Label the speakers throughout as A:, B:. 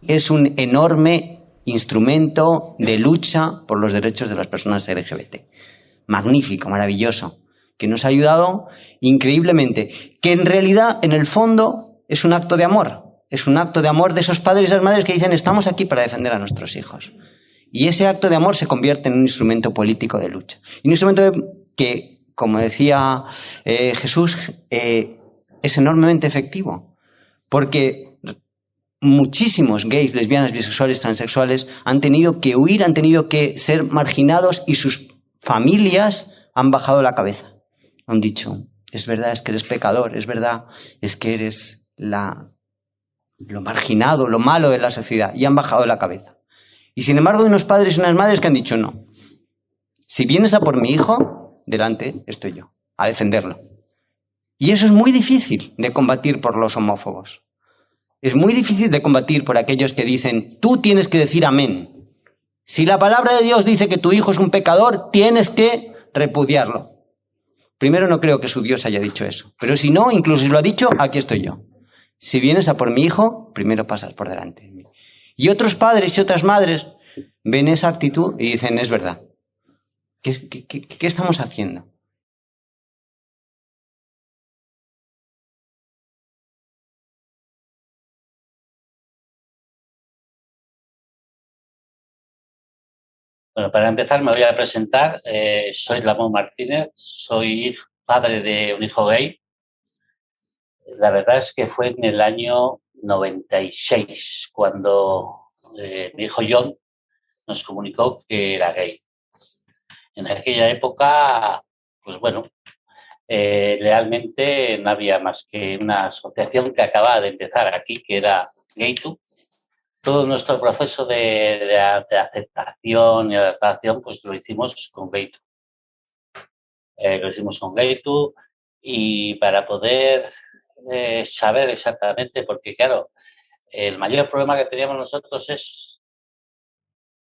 A: es un enorme instrumento de lucha por los derechos de las personas LGBT. Magnífico, maravilloso, que nos ha ayudado increíblemente, que en realidad, en el fondo, es un acto de amor. Es un acto de amor de esos padres y esas madres que dicen estamos aquí para defender a nuestros hijos. Y ese acto de amor se convierte en un instrumento político de lucha. Y un instrumento que, como decía Jesús, es enormemente efectivo. Porque muchísimos gays, lesbianas, bisexuales, transexuales han tenido que huir, han tenido que ser marginados y sus familias han bajado la cabeza. Han dicho, es verdad, es que eres pecador, es verdad, es que eres lo marginado, lo malo de la sociedad, y han bajado la cabeza. Y sin embargo hay unos padres y unas madres que han dicho no. Si vienes a por mi hijo, delante estoy yo, a defenderlo. Y eso es muy difícil de combatir por los homófobos. Es muy difícil de combatir por aquellos que dicen tú tienes que decir amén. Si la palabra de Dios dice que tu hijo es un pecador, tienes que repudiarlo. Primero, no creo que su Dios haya dicho eso. Pero si no, incluso si lo ha dicho, aquí estoy yo. Si vienes a por mi hijo, primero pasas por delante. Y otros padres y otras madres ven esa actitud y dicen, es verdad. ¿Qué estamos haciendo?
B: Bueno, para empezar me voy a presentar. Soy Ramón Martínez, soy padre de un hijo gay. La verdad es que fue en el año 96 cuando mi hijo John nos comunicó que era gay. En aquella época, pues bueno, realmente no había más que una asociación que acababa de empezar aquí, que era Gay2. Todo nuestro proceso de aceptación y adaptación, pues lo hicimos con Gay2. Lo hicimos con Gay2 y para poder saber exactamente, porque claro, el mayor problema que teníamos nosotros es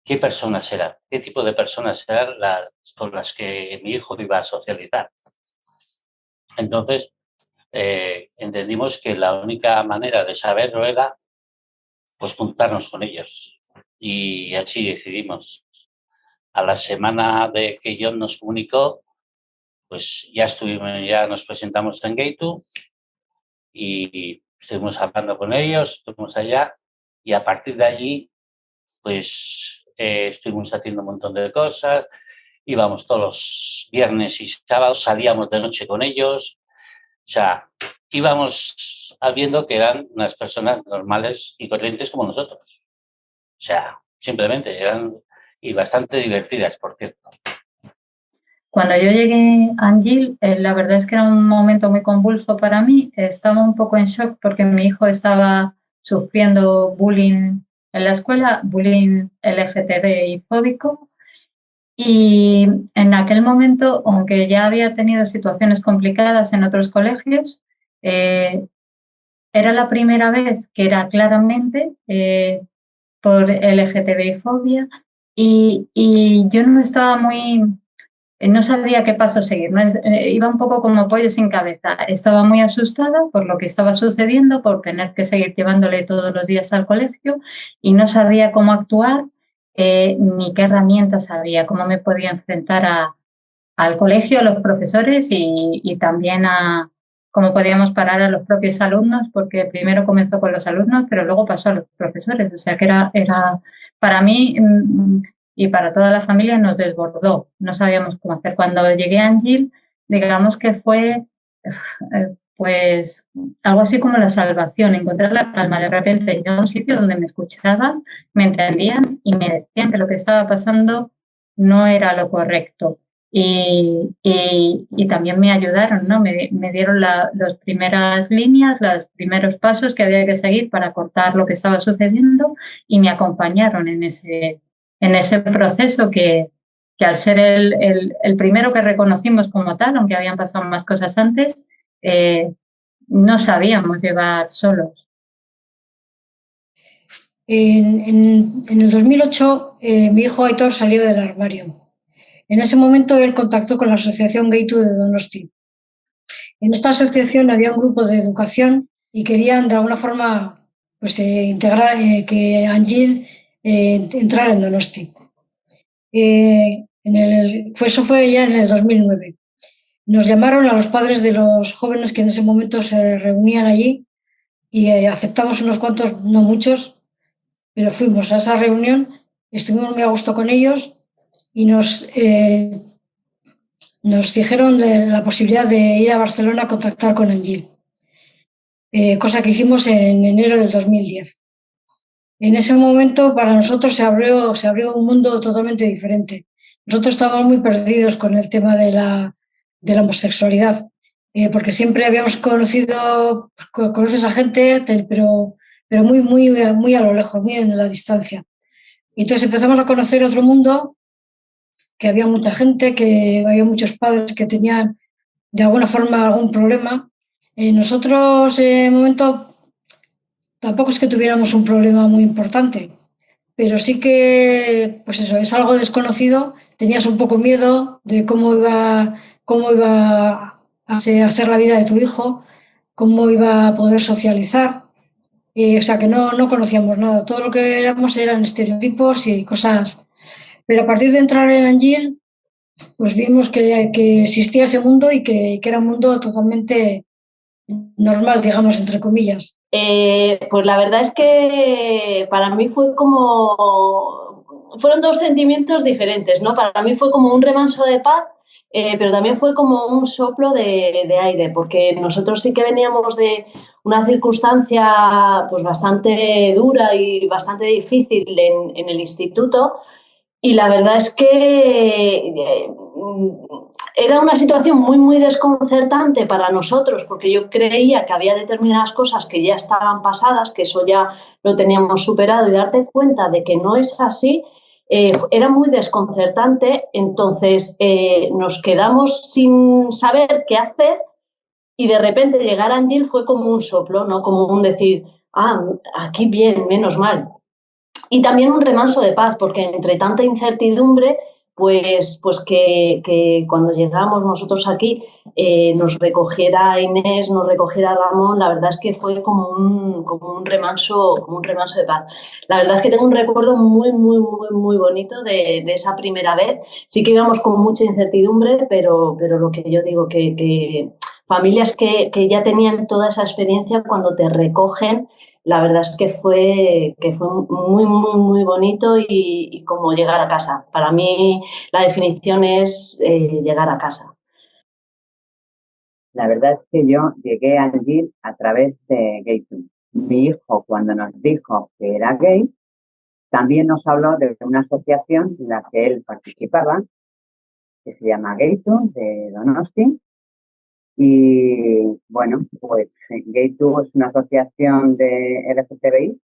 B: qué personas eran, qué tipo de personas eran las con las que mi hijo iba a socializar. Entonces, entendimos que la única manera de saberlo era pues juntarnos con ellos. Y así decidimos. A la semana de que John nos comunicó, pues ya nos presentamos en Gay2 y estuvimos hablando con ellos, estuvimos allá y a partir de allí, pues estuvimos haciendo un montón de cosas, íbamos todos los viernes y sábados, salíamos de noche con ellos, o sea, íbamos viendo que eran unas personas normales y corrientes como nosotros. O sea, simplemente eran y bastante divertidas, por cierto.
C: Cuando yo llegué a Angil, la verdad es que era un momento muy convulso para mí. Estaba un poco en shock porque mi hijo estaba sufriendo bullying en la escuela, bullying LGTBI fóbico. Y en aquel momento, aunque ya había tenido situaciones complicadas en otros colegios, era la primera vez que era claramente por LGTBI fobia y yo no estaba no sabía qué paso seguir, ¿no? Iba un poco como pollo sin cabeza. Estaba muy asustada por lo que estaba sucediendo, por tener que seguir llevándole todos los días al colegio y no sabía cómo actuar ni qué herramientas había, cómo me podía enfrentar al colegio, a los profesores y también a cómo podíamos parar a los propios alumnos, porque primero comenzó con los alumnos, pero luego pasó a los profesores. O sea que era para mí y para toda la familia nos desbordó. No sabíamos cómo hacer. Cuando llegué a Angil, digamos que fue pues algo así como la salvación, encontrar la calma. De repente llegué a un sitio donde me escuchaban, me entendían y me decían que lo que estaba pasando no era lo correcto. Y también me ayudaron, ¿no? Me dieron las primeras líneas, los primeros pasos que había que seguir para cortar lo que estaba sucediendo y me acompañaron en ese proceso que al ser el primero que reconocimos como tal, aunque habían pasado más cosas antes, no sabíamos llevar solos.
D: En el 2008 mi hijo Aitor salió del armario. En ese momento él contactó con la asociación Gay2 de Donosti. En esta asociación había un grupo de educación y querían de alguna forma pues que Angil entrara en Donosti. Eso fue ya en el 2009. Nos llamaron a los padres de los jóvenes que en ese momento se reunían allí y aceptamos unos cuantos, no muchos, pero fuimos a esa reunión, estuvimos muy a gusto con ellos y nos dijeron de la posibilidad de ir a Barcelona a contactar con Angil, cosa que hicimos en enero del 2010. En ese momento para nosotros se abrió un mundo totalmente diferente. Nosotros estábamos muy perdidos con el tema de la homosexualidad, porque siempre habíamos conoces a gente, pero muy a lo lejos, muy en la distancia. Y entonces empezamos a conocer otro mundo, que había mucha gente, que había muchos padres que tenían de alguna forma algún problema. Nosotros en el momento tampoco es que tuviéramos un problema muy importante, pero sí que, pues eso, es algo desconocido. Tenías un poco miedo de cómo iba a ser la vida de tu hijo, cómo iba a poder socializar. O sea, que no conocíamos nada. Todo lo que éramos eran estereotipos y cosas. Pero a partir de entrar en Angil, pues vimos que existía ese mundo y que era un mundo totalmente normal, digamos, entre comillas.
E: Pues la verdad es que para mí fueron dos sentimientos diferentes, ¿no? Para mí fue como un remanso de paz, pero también fue como un soplo de aire, porque nosotros sí que veníamos de una circunstancia pues bastante dura y bastante difícil en el instituto. Y la verdad es que era una situación muy, muy desconcertante para nosotros, porque yo creía que había determinadas cosas que ya estaban pasadas, que eso ya lo teníamos superado, y darte cuenta de que no es así, era muy desconcertante. Entonces nos quedamos sin saber qué hacer y de repente llegar a Angil fue como un soplo, ¿no? Como un decir, aquí bien, menos mal. Y también un remanso de paz, porque entre tanta incertidumbre, pues que cuando llegamos nosotros aquí nos recogiera Inés, nos recogiera Ramón, la verdad es que fue como un remanso de paz. La verdad es que tengo un recuerdo muy, muy, muy, muy bonito de esa primera vez. Sí que íbamos con mucha incertidumbre, pero lo que yo digo, que familias que ya tenían toda esa experiencia, cuando te recogen, la verdad es que fue muy, muy, muy bonito y como llegar a casa. Para mí la definición es llegar a casa.
F: La verdad es que yo llegué a Angil a través de Gaytu. Mi hijo, cuando nos dijo que era gay, también nos habló de una asociación en la que él participaba, que se llama Gaytu, de Donosti. Y bueno, pues Gaytu es una asociación de LGTBI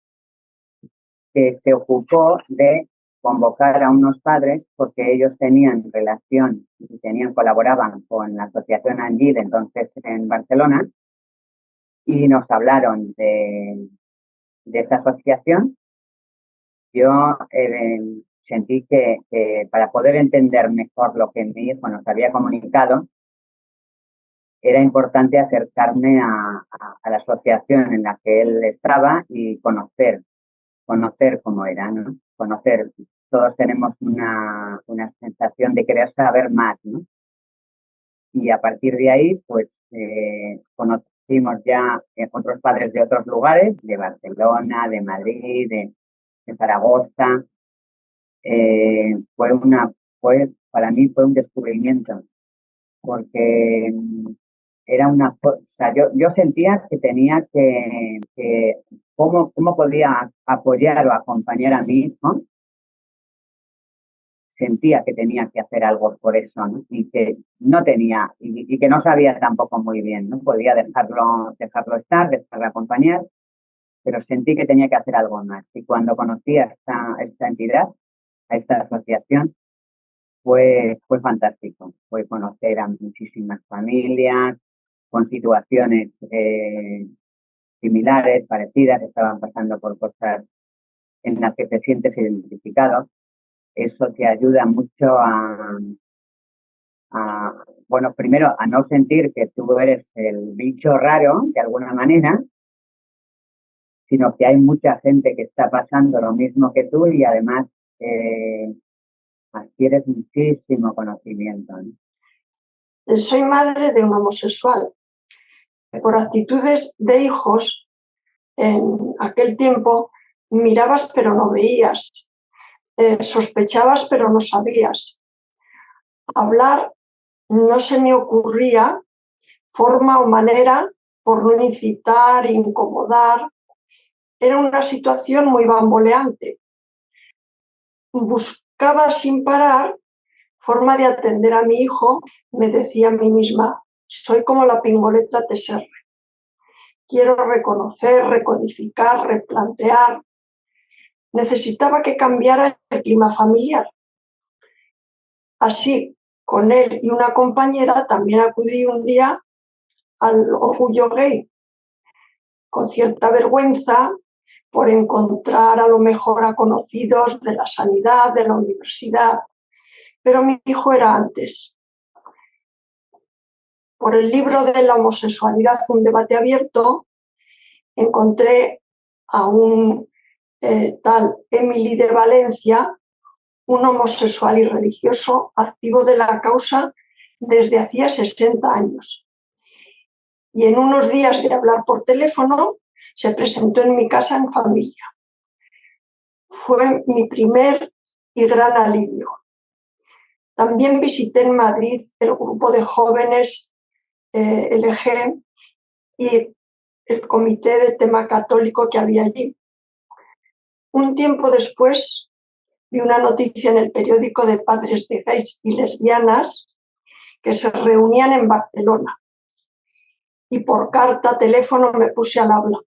F: que se ocupó de convocar a unos padres porque ellos tenían relación y colaboraban con la asociación Angil, entonces en Barcelona, y nos hablaron de esa asociación. Yo sentí que para poder entender mejor lo que mi hijo nos había comunicado, era importante acercarme a la asociación en la que él estaba y conocer cómo era, ¿no? Conocer, todos tenemos una sensación de querer saber más, ¿no? Y a partir de ahí, pues conocimos ya otros padres de otros lugares, de Barcelona, de Madrid, de Zaragoza. Para mí fue un descubrimiento, porque era o sea, yo sentía que tenía que cómo podía apoyar o acompañar a mi hijo. Sentía que tenía que hacer algo por eso, ¿no? Y que no tenía, y que no sabía tampoco muy bien, ¿no? Podía dejarlo estar, dejarlo acompañar, pero sentí que tenía que hacer algo más. Y cuando conocí a esta entidad, a esta asociación, fue fantástico. Fue conocer a muchísimas familias con situaciones similares, parecidas, que estaban pasando por cosas en las que te sientes identificado. Eso te ayuda mucho bueno, primero a no sentir que tú eres el bicho raro, de alguna manera, sino que hay mucha gente que está pasando lo mismo que tú y además adquieres muchísimo conocimiento, ¿no?
G: Soy madre de un homosexual. Por actitudes de hijos, en aquel tiempo mirabas pero no veías, sospechabas pero no sabías. Hablar no se me ocurría forma o manera por no incitar, incomodar. Era una situación muy bamboleante. Buscaba sin parar forma de atender a mi hijo. Me decía a mí misma, soy como la pingoleta Tesserre. Quiero reconocer, recodificar, replantear. Necesitaba que cambiara el clima familiar. Así, con él y una compañera, también acudí un día al orgullo gay, con cierta vergüenza por encontrar a lo mejor a conocidos de la sanidad, de la universidad, pero mi hijo era antes. Por el libro de la homosexualidad, un debate abierto, encontré a un tal Emily de Valencia, un homosexual y religioso activo de la causa desde hacía 60 años. Y en unos días de hablar por teléfono, se presentó en mi casa en familia. Fue mi primer y gran alivio. También visité en Madrid el grupo de jóvenes LG y el comité de tema católico que había allí. Un tiempo después vi una noticia en el periódico de padres de gays y lesbianas que se reunían en Barcelona. Y por carta, teléfono me puse al habla.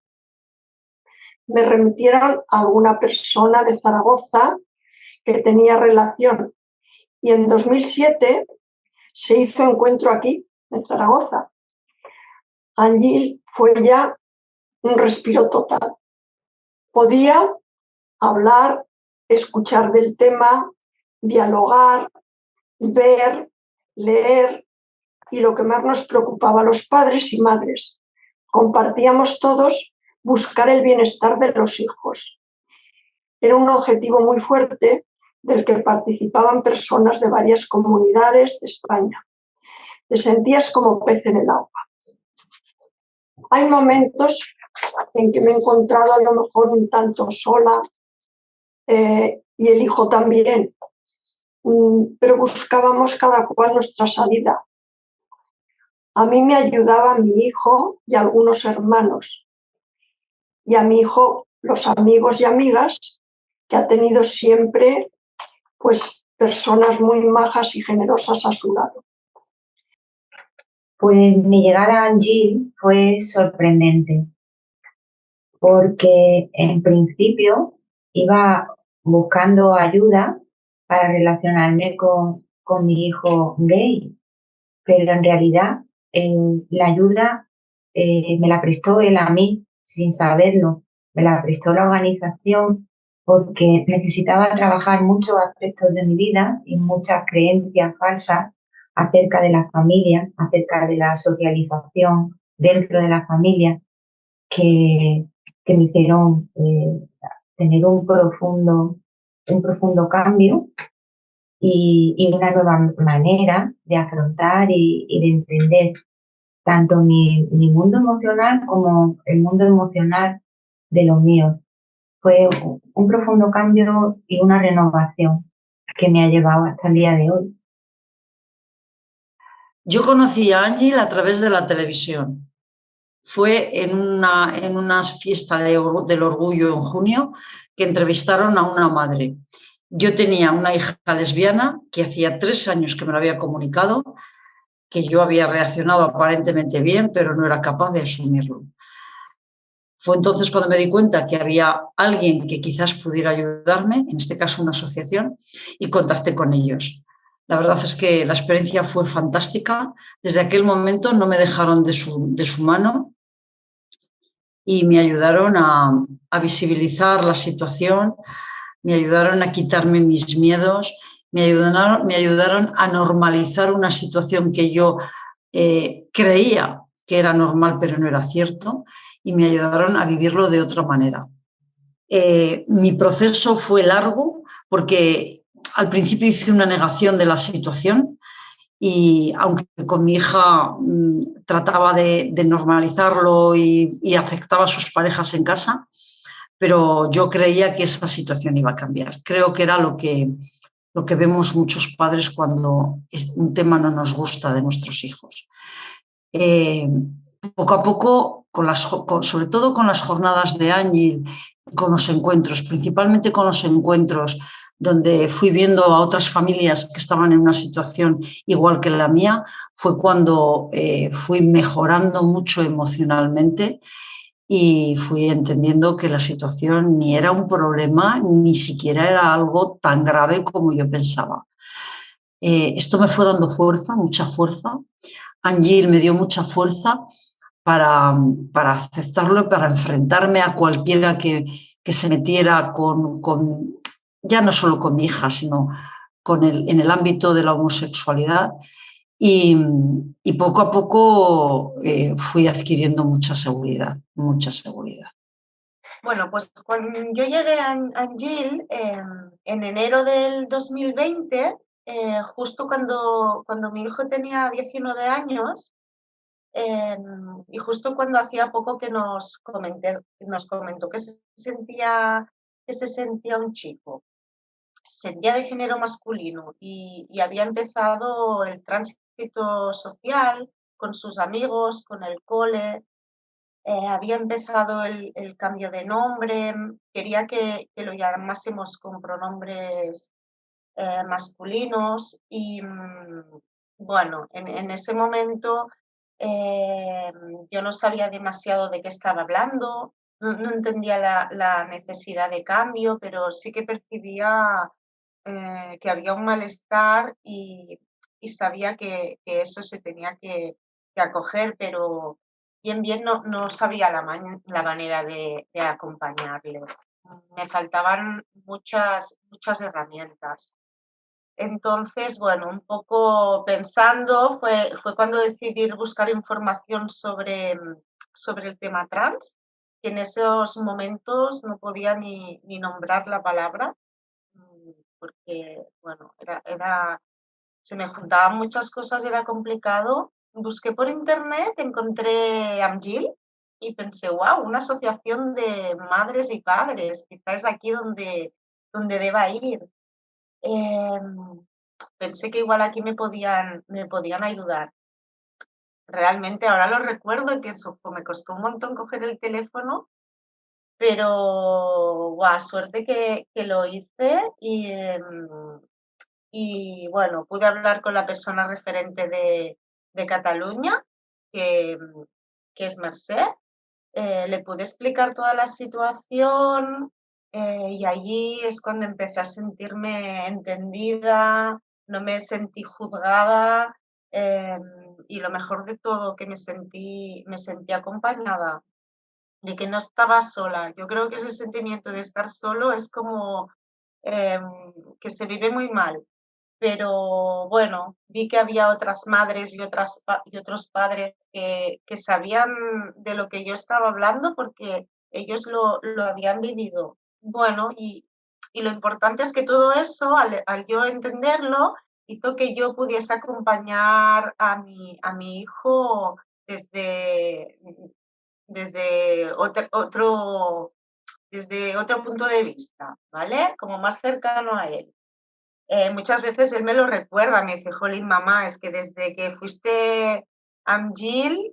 G: Me remitieron a alguna persona de Zaragoza que tenía relación. Y en 2007 se hizo encuentro aquí, en Zaragoza. Allí fue ya un respiro total. Podía hablar, escuchar del tema, dialogar, ver, leer y lo que más nos preocupaba a los padres y madres. Compartíamos todos buscar el bienestar de los hijos. Era un objetivo muy fuerte del que participaban personas de varias comunidades de España. Te sentías como pez en el agua. Hay momentos en que me he encontrado a lo mejor un tanto sola y el hijo también, pero buscábamos cada cual nuestra salida. A mí me ayudaba mi hijo y algunos hermanos, y a mi hijo los amigos y amigas que ha tenido siempre pues personas muy majas y generosas a su lado.
H: Pues mi llegada a Angil fue sorprendente, porque en principio iba buscando ayuda para relacionarme con mi hijo gay, pero en realidad la ayuda me la prestó él a mí sin saberlo, me la prestó la organización porque necesitaba trabajar muchos aspectos de mi vida y muchas creencias falsas acerca de la familia, acerca de la socialización dentro de la familia que me hicieron tener un profundo cambio y una nueva manera de afrontar y de entender tanto mi mundo emocional como el mundo emocional de los míos. Fue un profundo cambio y una renovación que me ha llevado hasta el día de hoy.
I: Yo conocí a Ángel a través de la televisión. Fue en una fiesta del orgullo en junio que entrevistaron a una madre. Yo tenía una hija lesbiana que hacía 3 años que me lo había comunicado, que yo había reaccionado aparentemente bien, pero no era capaz de asumirlo. Fue entonces cuando me di cuenta que había alguien que quizás pudiera ayudarme, en este caso una asociación, y contacté con ellos. La verdad es que la experiencia fue fantástica. Desde aquel momento no me dejaron de su mano y me ayudaron a visibilizar la situación, me ayudaron a quitarme mis miedos, me ayudaron a normalizar una situación que yo creía que era normal, pero no era cierto. y me ayudaron a vivirlo de otra manera. Mi proceso fue largo porque al principio hice una negación de la situación y aunque con mi hija trataba de normalizarlo y aceptaba a sus parejas en casa, pero yo creía que esa situación iba a cambiar. Creo que era lo que vemos muchos padres cuando un tema no nos gusta de nuestros hijos. Poco a poco, sobre todo con las jornadas de Ángel, con los encuentros, principalmente con los encuentros donde fui viendo a otras familias que estaban en una situación igual que la mía, fue cuando fui mejorando mucho emocionalmente y fui entendiendo que la situación ni era un problema, ni siquiera era algo tan grave como yo pensaba. Esto me fue dando fuerza, mucha fuerza. Ángel me dio mucha fuerza para aceptarlo, para enfrentarme a cualquiera que se metiera ya no solo con mi hija, sino en el ámbito de la homosexualidad. Y poco a poco fui adquiriendo mucha seguridad, mucha seguridad.
J: Bueno, pues cuando yo llegué a Ángel en enero del 2020, justo cuando mi hijo tenía 19 años, y justo cuando hacía poco que nos comentó que se sentía un chico, se sentía de género masculino y había empezado el tránsito social con sus amigos, con el cole, había empezado el cambio de nombre, quería que lo llamásemos con pronombres masculinos y bueno, en ese momento yo no sabía demasiado de qué estaba hablando, no entendía la necesidad de cambio, pero sí que percibía que había un malestar y sabía que eso se tenía que acoger, pero bien no sabía la manera de acompañarle. Me faltaban muchas herramientas. Entonces, bueno, un poco pensando, fue cuando decidí buscar información sobre el tema trans, que en esos momentos no podía ni nombrar la palabra, porque, bueno, se me juntaban muchas cosas, era complicado. Busqué por internet, encontré Ángel y pensé, wow, una asociación de madres y padres, quizás es aquí donde deba ir. Pensé que igual aquí me podían ayudar. Realmente ahora lo recuerdo y pienso, pues me costó un montón coger el teléfono, pero guau, suerte que lo hice y bueno, pude hablar con la persona referente de Cataluña, que es Mercè. Le pude explicar toda la situación y allí es cuando empecé a sentirme entendida, no me sentí juzgada y lo mejor de todo, que me sentí acompañada, de que no estaba sola. Yo creo que ese sentimiento de estar solo es como que se vive muy mal. Pero bueno, vi que había otras madres y otros padres que sabían de lo que yo estaba hablando porque ellos lo habían vivido. Bueno, y lo importante es que todo eso, al yo entenderlo, hizo que yo pudiese acompañar a mi hijo desde otro punto de vista, ¿vale? Como más cercano a él. Muchas veces él me lo recuerda, me dice, jolín, mamá, es que desde que fuiste Ángel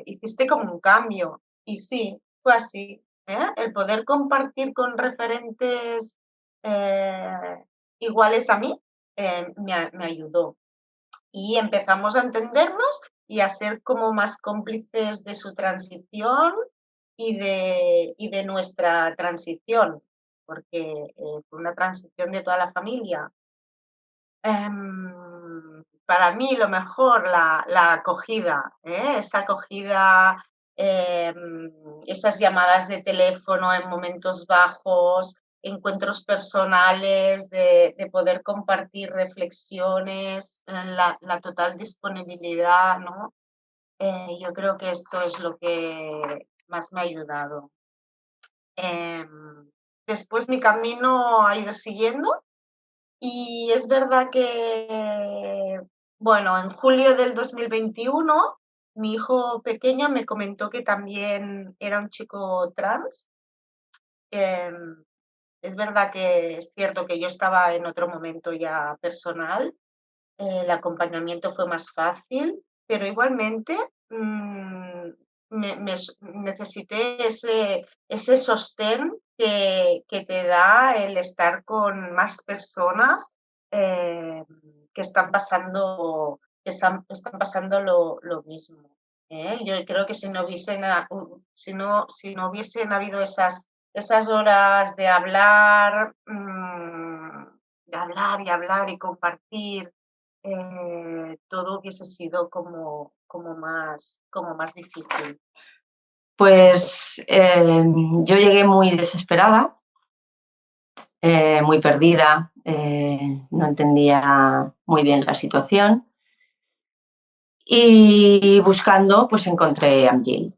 J: hiciste como un cambio. Y sí, fue así. El poder compartir con referentes iguales a mí me ayudó. Y empezamos a entendernos y a ser como más cómplices de su transición y de nuestra transición, porque fue una transición de toda la familia. Para mí lo mejor, la acogida, esa acogida, esas llamadas de teléfono en momentos bajos, encuentros personales, de poder compartir reflexiones, la total disponibilidad, ¿no? Yo creo que esto es lo que me ha ayudado. Después mi camino ha ido siguiendo y es verdad que, bueno, en julio del 2021 mi hijo pequeño me comentó que también era un chico trans. Es verdad que es cierto que yo estaba en otro momento ya personal, el acompañamiento fue más fácil, pero igualmente necesité ese sostén que te da el estar con más personas que están pasando, están pasando lo mismo. Yo creo que si no hubiesen habido esas horas de hablar y hablar y compartir, todo hubiese sido como más difícil.
K: Pues yo llegué muy desesperada, muy perdida, no entendía muy bien la situación y buscando pues encontré a Jill.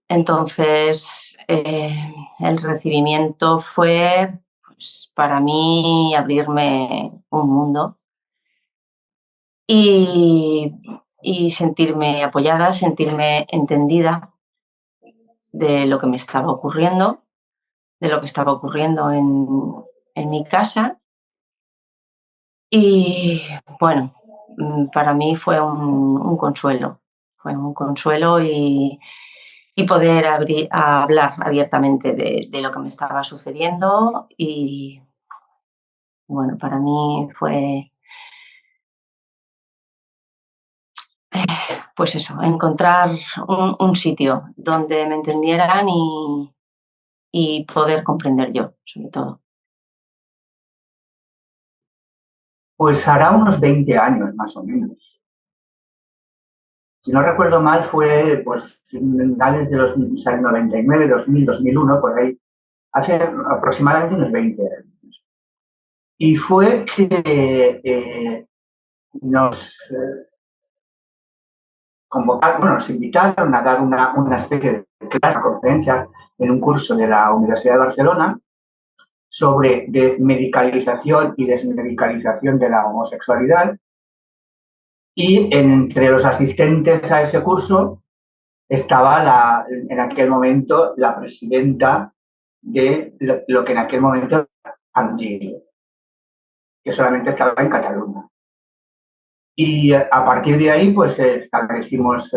K: Entonces el recibimiento fue pues, para mí abrirme un mundo y sentirme apoyada, sentirme entendida de lo que me estaba ocurriendo, de lo que estaba ocurriendo en mi casa. Y bueno, para mí fue un consuelo y poder hablar abiertamente de lo que me estaba sucediendo y bueno, para mí fue pues eso, encontrar un sitio donde me entendieran y poder comprender yo, sobre todo.
L: Pues hará unos 20 años, más o menos. Si no recuerdo mal, fue pues finales de los 99, 2000, 2001, por ahí, hace aproximadamente unos 20 años. Y fue que nos convocaron, bueno, nos invitaron a dar una especie de clase, una conferencia en un curso de la Universidad de Barcelona sobre medicalización y desmedicalización de la homosexualidad. Y entre los asistentes a ese curso estaba en aquel momento la presidenta de lo que en aquel momento era Anjil, que solamente estaba en Cataluña. Y a partir de ahí pues establecimos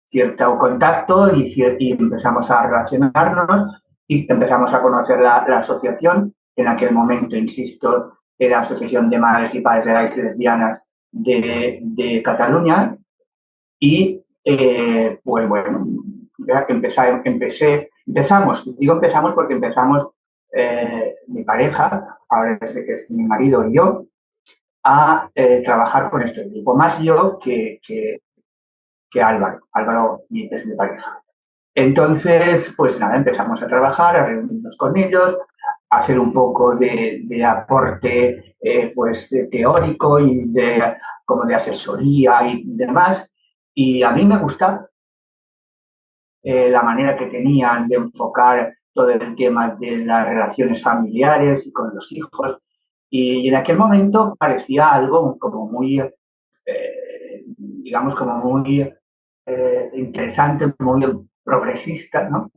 L: cierto contacto y empezamos a relacionarnos y empezamos a conocer la asociación. En aquel momento, insisto, era la Asociación de Madres y Padres de Gays y Lesbianas de Cataluña. Y pues bueno, empezamos porque empezamos mi pareja, ahora es mi marido y yo, a trabajar con este grupo, más yo que Álvaro. Álvaro es mi pareja. Entonces, pues nada, empezamos a trabajar, a reunirnos con ellos, a hacer un poco de aporte pues teórico y como de asesoría y demás. Y a mí me gusta la manera que tenían de enfocar todo el tema de las relaciones familiares y con los hijos. Y en aquel momento parecía algo como muy, digamos, como muy interesante, muy progresista, ¿no?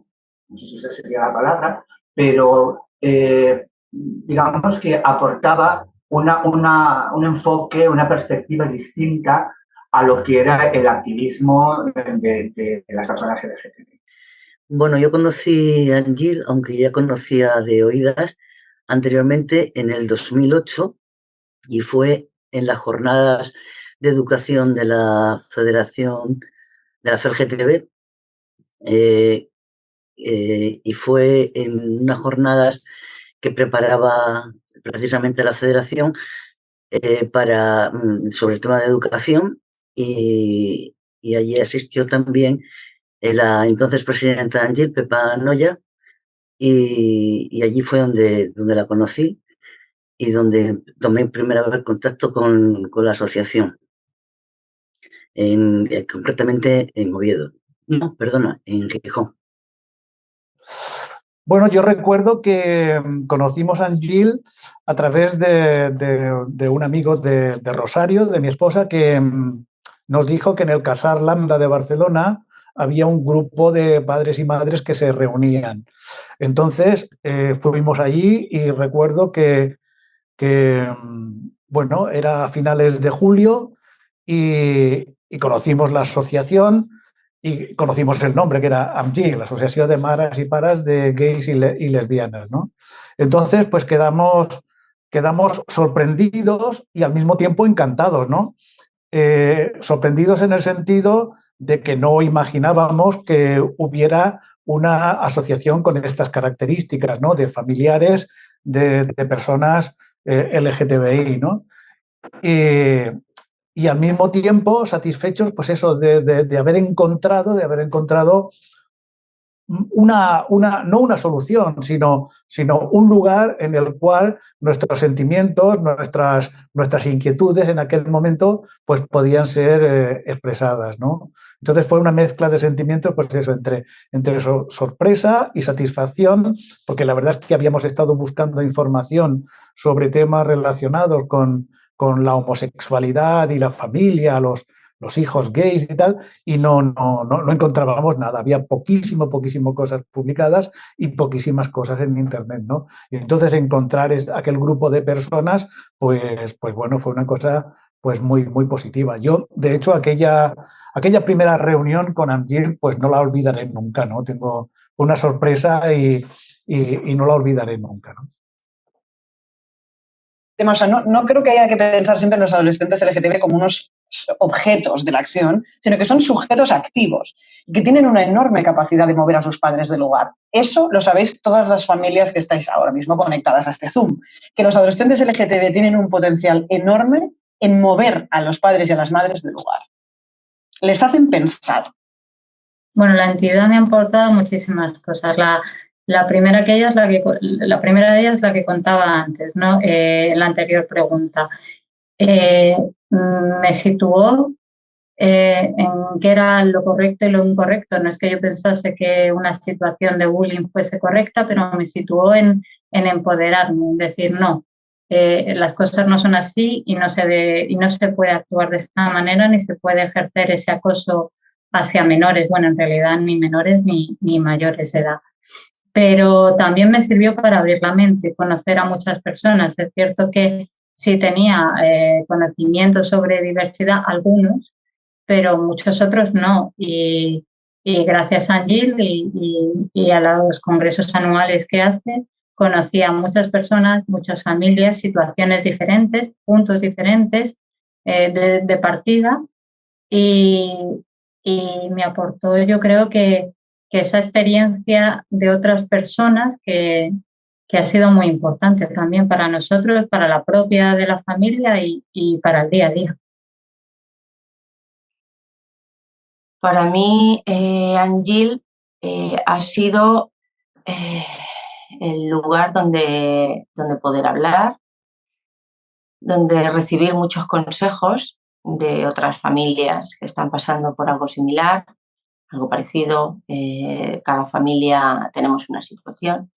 L: No sé si esa sería la palabra, pero digamos que aportaba un enfoque, una perspectiva distinta a lo que era el activismo de las personas LGTB.
M: Bueno, yo conocí a Anjil, aunque ya conocía de oídas, anteriormente en el 2008 y fue en las jornadas de educación de la Federación de la FELGTB y fue en unas jornadas que preparaba precisamente la Federación sobre el tema de educación y allí asistió también la entonces presidenta Anjil, Pepa Noya, y allí fue donde la conocí y donde tomé primera vez contacto con la asociación, concretamente en Oviedo. No, perdona, en Gijón.
N: Bueno, yo recuerdo que conocimos a Angil a través de un amigo de Rosario, de mi esposa, que nos dijo que en el Casar Lambda de Barcelona había un grupo de padres y madres que se reunían. Entonces fuimos allí y recuerdo bueno, era a finales de julio y conocimos la asociación y conocimos el nombre, que era AMGI, la Asociación de Mares y Paras de Gays y Lesbianas, ¿no? Entonces, pues quedamos sorprendidos y al mismo tiempo encantados, ¿no? Sorprendidos en el sentido de que no imaginábamos que hubiera una asociación con estas características, ¿no? De familiares, de personas LGTBI, ¿no? Y al mismo tiempo satisfechos, pues eso, de haber encontrado no una solución, sino un lugar en el cual nuestros sentimientos, nuestras inquietudes en aquel momento, pues podían ser expresadas, ¿no? Entonces fue una mezcla de sentimientos, pues eso, entre sorpresa y satisfacción, porque la verdad es que habíamos estado buscando información sobre temas relacionados con la homosexualidad y la familia, los hijos gays y tal, y no encontrábamos nada. Había poquísimo cosas publicadas y poquísimas cosas en Internet, ¿no? Y entonces encontrar aquel grupo de personas, pues bueno, fue una cosa pues muy positiva. Yo, de hecho, aquella primera reunión con Amgir, pues no la olvidaré nunca, ¿no? Tengo una sorpresa y no la olvidaré nunca, ¿no?
O: O sea, no creo que haya que pensar siempre en los adolescentes LGTB como unos objetos de la acción, sino que son sujetos activos, que tienen una enorme capacidad de mover a sus padres del lugar. Eso lo sabéis todas las familias que estáis ahora mismo conectadas a este Zoom, que los adolescentes LGTB tienen un potencial enorme en mover a los padres y a las madres del lugar. Les hacen pensar.
C: Bueno, la entidad me ha aportado muchísimas cosas. La primera de ellas es la que contaba antes, ¿no? En la anterior pregunta. Me situó en qué era lo correcto y lo incorrecto. No es que yo pensase que una situación de bullying fuese correcta, pero me situó en empoderarme, en decir, no, las cosas no son así y no se puede actuar de esta manera ni se puede ejercer ese acoso hacia menores. Bueno, en realidad ni menores ni mayores de edad. Pero también me sirvió para abrir la mente, conocer a muchas personas. Es cierto que sí tenía conocimiento sobre diversidad, algunos, pero muchos otros no. Y gracias a Angil y a los congresos anuales que hace, conocí a muchas personas, muchas familias, situaciones diferentes, puntos diferentes de partida y me aportó, yo creo que esa experiencia de otras personas que ha sido muy importante también para nosotros, para la propia de la familia y para el día a día.
K: Para mí, Angil ha sido el lugar donde poder hablar, donde recibir muchos consejos de otras familias que están pasando por algo similar, algo parecido. Cada familia tenemos una situación,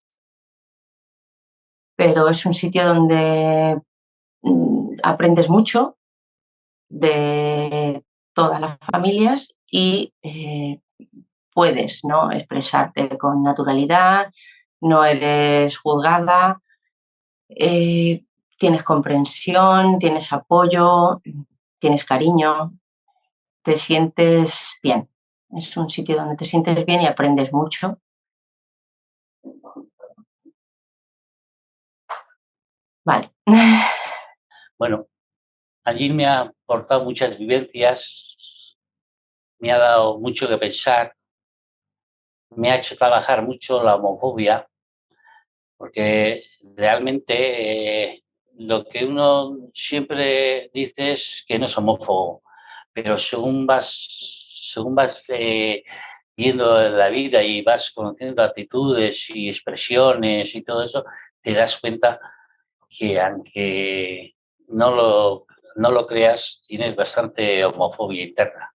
K: pero es un sitio donde aprendes mucho de todas las familias y puedes, ¿no?, expresarte con naturalidad, no eres juzgada, tienes comprensión, tienes apoyo, tienes cariño, te sientes bien. Es un sitio donde te sientes bien y aprendes mucho. Vale.
B: Bueno, allí me ha aportado muchas vivencias, me ha dado mucho que pensar, me ha hecho trabajar mucho la homofobia, porque realmente lo que uno siempre dice es que no es homófobo, pero según vas viendo la vida y vas conociendo actitudes y expresiones y todo eso, te das cuenta que aunque no lo creas, tienes bastante homofobia interna.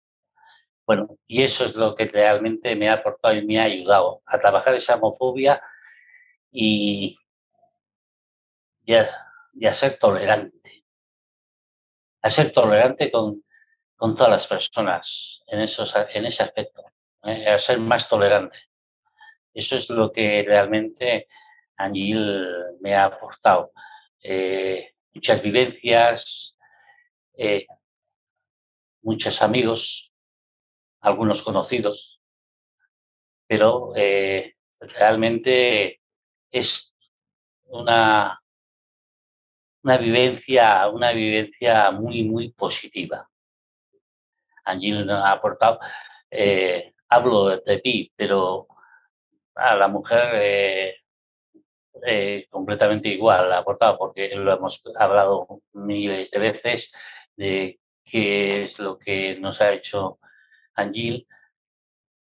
B: Bueno, y eso es lo que realmente me ha aportado y me ha ayudado a trabajar esa homofobia y, y a ser tolerante. A ser tolerante con todas las personas en ese aspecto, a ser más tolerante. Eso es lo que realmente Angil me ha aportado. Muchas vivencias, muchos amigos, algunos conocidos, pero realmente es una vivencia muy, muy positiva. Angil nos ha aportado, hablo de ti, pero a la mujer completamente igual, ha aportado, porque lo hemos hablado miles de veces de qué es lo que nos ha hecho Angil,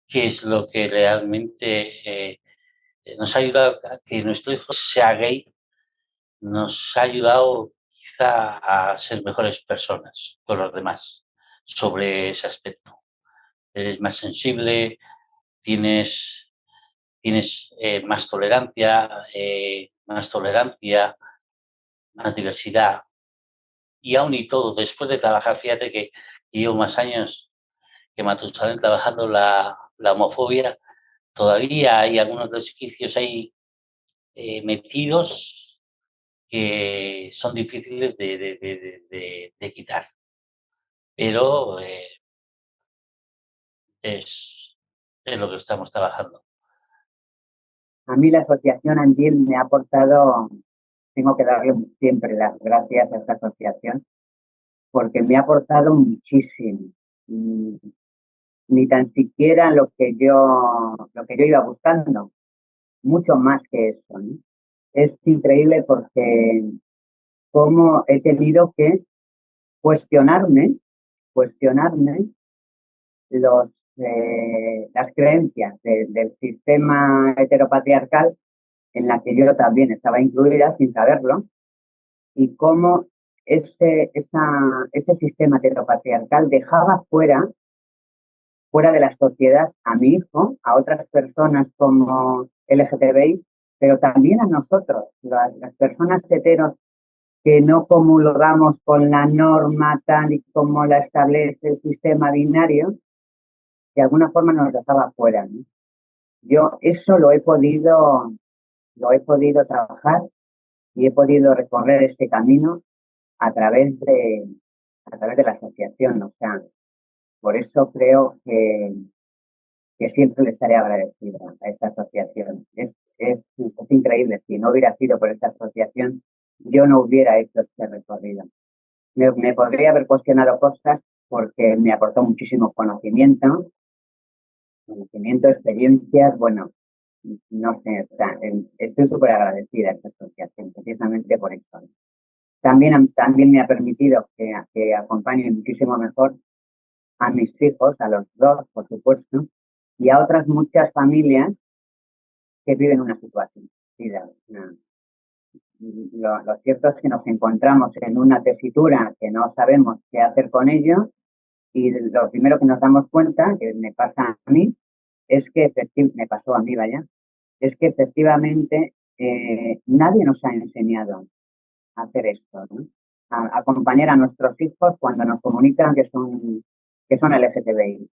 B: qué es lo que realmente nos ha ayudado a que nuestro hijo sea gay, nos ha ayudado quizá a ser mejores personas con los demás sobre ese aspecto. Eres más sensible, tienes más tolerancia, más diversidad. Y aún y todo, después de trabajar, fíjate que llevo más años que Matusalén trabajando la homofobia, todavía hay algunos resquicios ahí metidos que son difíciles de quitar. Pero es lo que estamos trabajando.
F: A mí la asociación Angil me ha aportado, tengo que darle siempre las gracias a esta asociación, porque me ha aportado muchísimo. Ni tan siquiera lo que yo iba buscando, mucho más que eso, ¿no? Es increíble porque cómo he tenido que cuestionarme las creencias del sistema heteropatriarcal en la que yo también estaba incluida sin saberlo, y cómo ese sistema heteropatriarcal dejaba fuera de la sociedad a mi hijo, a otras personas como LGTBI, pero también a nosotros, las personas heteros que no comulgamos con la norma tal y como la establece el sistema binario, de alguna forma nos dejaba fuera, ¿no? Yo eso lo he podido trabajar y he podido recorrer ese camino a través de la asociación. O sea, por eso creo que siempre le estaré agradecida a esta asociación. Es increíble. Si no hubiera sido por esta asociación, yo no hubiera hecho este recorrido. Me podría haber cuestionado cosas porque me aportó muchísimo conocimiento, experiencias, bueno, no sé, o sea, estoy súper agradecida a esta asociación, precisamente por eso. También me ha permitido que acompañe muchísimo mejor a mis hijos, a los dos, por supuesto, y a otras muchas familias que viven una situación parecida. Lo cierto es que nos encontramos en una tesitura que no sabemos qué hacer con ello, y lo primero que nos damos cuenta, que me pasa a mí, es que me pasó a mí, vaya, es que efectivamente nadie nos ha enseñado a hacer esto, ¿no? A acompañar a nuestros hijos cuando nos comunican que son LGTBI.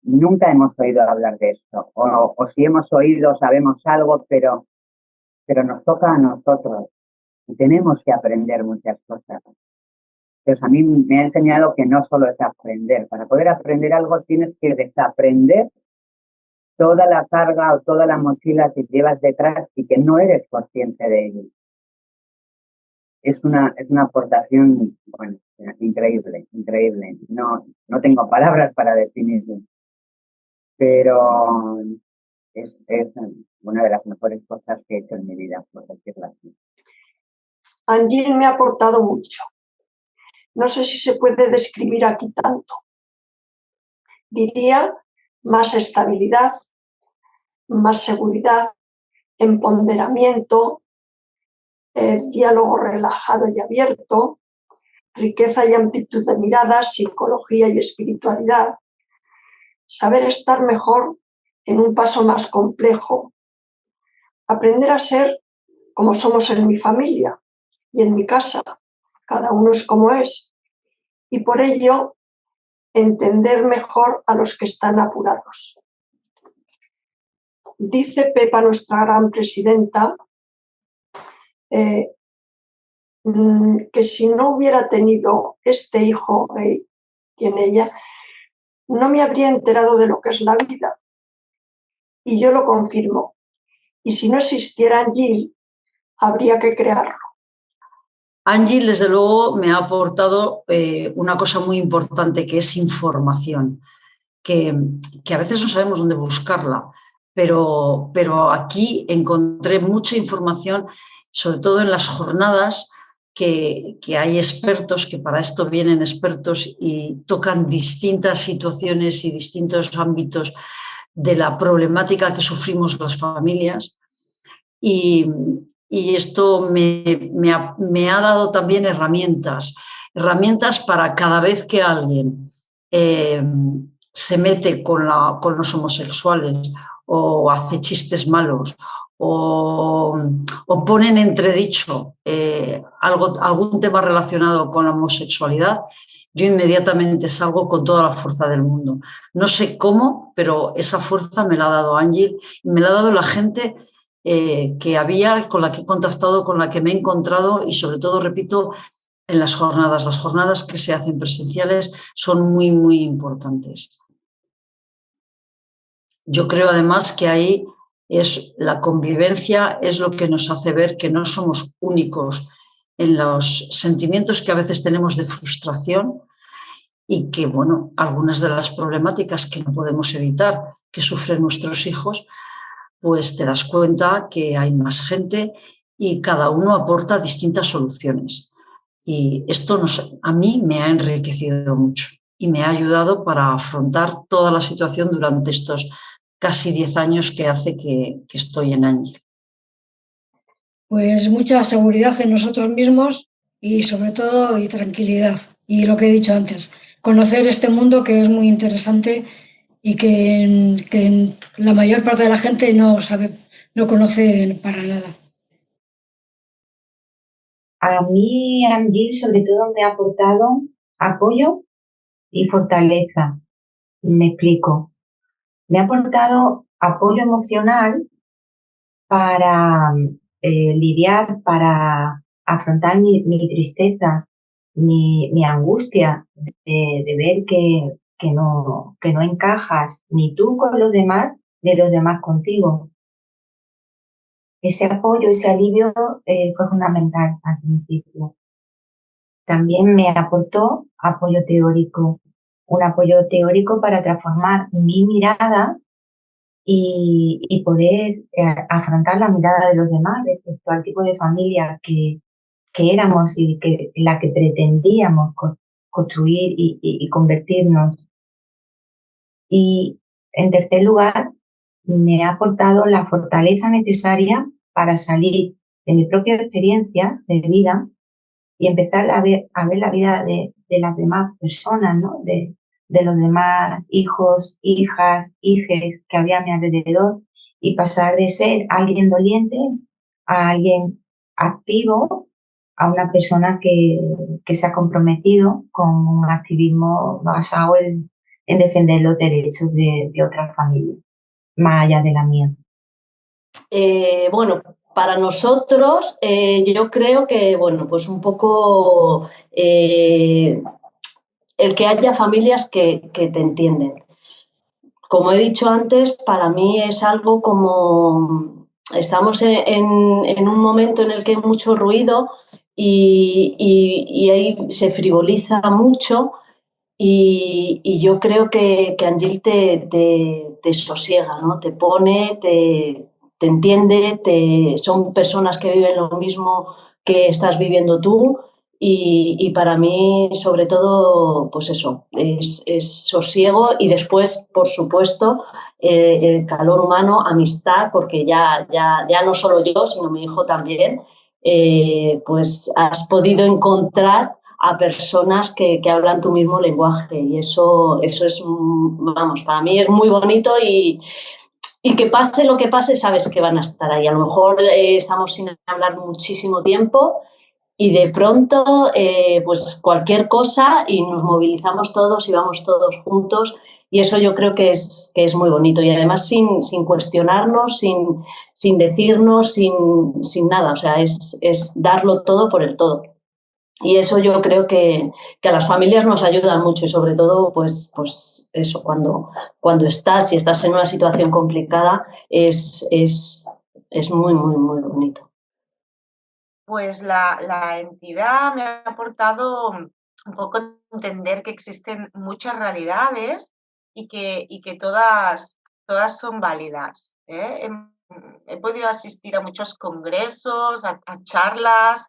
F: Nunca hemos oído hablar de esto, o si hemos oído, sabemos algo, pero nos toca a nosotros y tenemos que aprender muchas cosas. Entonces, a mí me ha enseñado que no solo es aprender. Para poder aprender algo tienes que desaprender toda la carga o toda la mochila que llevas detrás y que no eres consciente de ello. Es una aportación, bueno, increíble. No tengo palabras para definirlo, pero es una de las mejores cosas que he hecho en mi vida, por decirlo así.
G: Angil me ha aportado mucho. No sé si se puede describir aquí tanto. Diría más estabilidad, más seguridad, empoderamiento, diálogo relajado y abierto, riqueza y amplitud de miradas, psicología y espiritualidad, saber estar mejor en un paso más complejo, aprender a ser como somos en mi familia y en mi casa, cada uno es como es, y por ello entender mejor a los que están apurados. Dice Pepa, nuestra gran presidenta, que si no hubiera tenido este hijo gay, tiene ella, no me habría enterado de lo que es la vida. Y yo lo confirmo. Y si no existiera Angil, habría que crearlo.
I: Angil, desde luego, me ha aportado una cosa muy importante, que es información, que a veces no sabemos dónde buscarla, pero aquí encontré mucha información, sobre todo en las jornadas, que hay expertos, que para esto vienen expertos y tocan distintas situaciones y distintos ámbitos de la problemática que sufrimos las familias. Y esto me ha dado también herramientas para cada vez que alguien se mete con los homosexuales o hace chistes malos o pone en entredicho algún tema relacionado con la homosexualidad, yo inmediatamente salgo con toda la fuerza del mundo. No sé cómo, pero esa fuerza me la ha dado Angil y me la ha dado la gente que había, con la que he contactado, con la que me he encontrado y sobre todo, repito, en las jornadas que se hacen presenciales son muy, muy importantes. Yo creo además que ahí es la convivencia, es lo que nos hace ver que no somos únicos en los sentimientos que a veces tenemos de frustración y que, bueno, algunas de las problemáticas que no podemos evitar que sufren nuestros hijos, pues te das cuenta que hay más gente y cada uno aporta distintas soluciones. Y esto a mí me ha enriquecido mucho y me ha ayudado para afrontar toda la situación durante estos casi 10 años que hace que estoy en Angil.
D: Pues mucha seguridad en nosotros mismos y sobre todo y tranquilidad. Y lo que he dicho antes, conocer este mundo que es muy interesante y que la mayor parte de la gente no conoce para nada.
H: A mí, Angil, sobre todo me ha aportado apoyo y fortaleza. Me explico. Me ha aportado apoyo emocional para lidiar, para afrontar mi tristeza, mi angustia de ver que no encajas ni tú con los demás, ni los demás contigo. Ese apoyo, ese alivio fue fundamental al principio. También me aportó apoyo teórico, un apoyo teórico para transformar mi mirada y poder afrontar la mirada de los demás respecto al tipo de familia que éramos y la que pretendíamos construir y convertirnos. Y en tercer lugar, me ha aportado la fortaleza necesaria para salir de mi propia experiencia de vida y empezar a ver la vida de las demás personas, ¿no? De los demás hijos, hijas, hijes que había a mi alrededor y pasar de ser alguien doliente a alguien activo, a una persona que se ha comprometido con un activismo basado en defender los derechos de otras familias, más allá de la mía.
E: Bueno, para nosotros, yo creo que, bueno, pues un poco el que haya familias que te entienden. Como he dicho antes, para mí es algo como... Estamos en un momento en el que hay mucho ruido y ahí se frivoliza mucho y yo creo que Angil te sosiega, ¿no? Te pone, te entiende, son personas que viven lo mismo que estás viviendo tú y para mí, sobre todo, pues eso, es sosiego y después, por supuesto, el calor humano, amistad, porque ya no solo yo, sino mi hijo también, pues has podido encontrar a personas que hablan tu mismo lenguaje y eso es, vamos, para mí es muy bonito y que pase lo que pase, sabes que van a estar ahí. A lo mejor estamos sin hablar muchísimo tiempo y de pronto, pues cualquier cosa y nos movilizamos todos y vamos todos juntos y eso yo creo que es muy bonito y además sin cuestionarnos, sin decirnos, sin nada, o sea, es darlo todo por el todo. Y eso yo creo que a las familias nos ayuda mucho y sobre todo, pues eso, cuando estás en una situación complicada es muy, muy, muy bonito.
J: Pues la entidad me ha aportado un poco entender que existen muchas realidades y que todas son válidas, ¿eh? He podido asistir a muchos congresos, a charlas,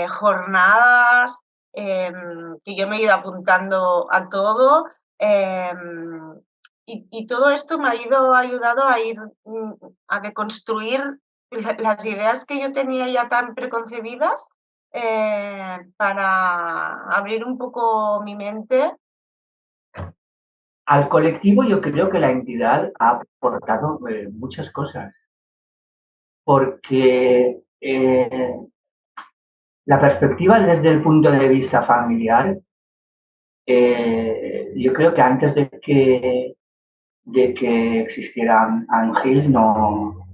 J: jornadas, que yo me he ido apuntando a todo, y todo esto me ha ayudado a ir a deconstruir las ideas que yo tenía ya tan preconcebidas, para abrir un poco mi mente.
L: Al colectivo yo creo que la entidad ha aportado muchas cosas, porque la perspectiva desde el punto de vista familiar, yo creo que antes de que existiera Ángel no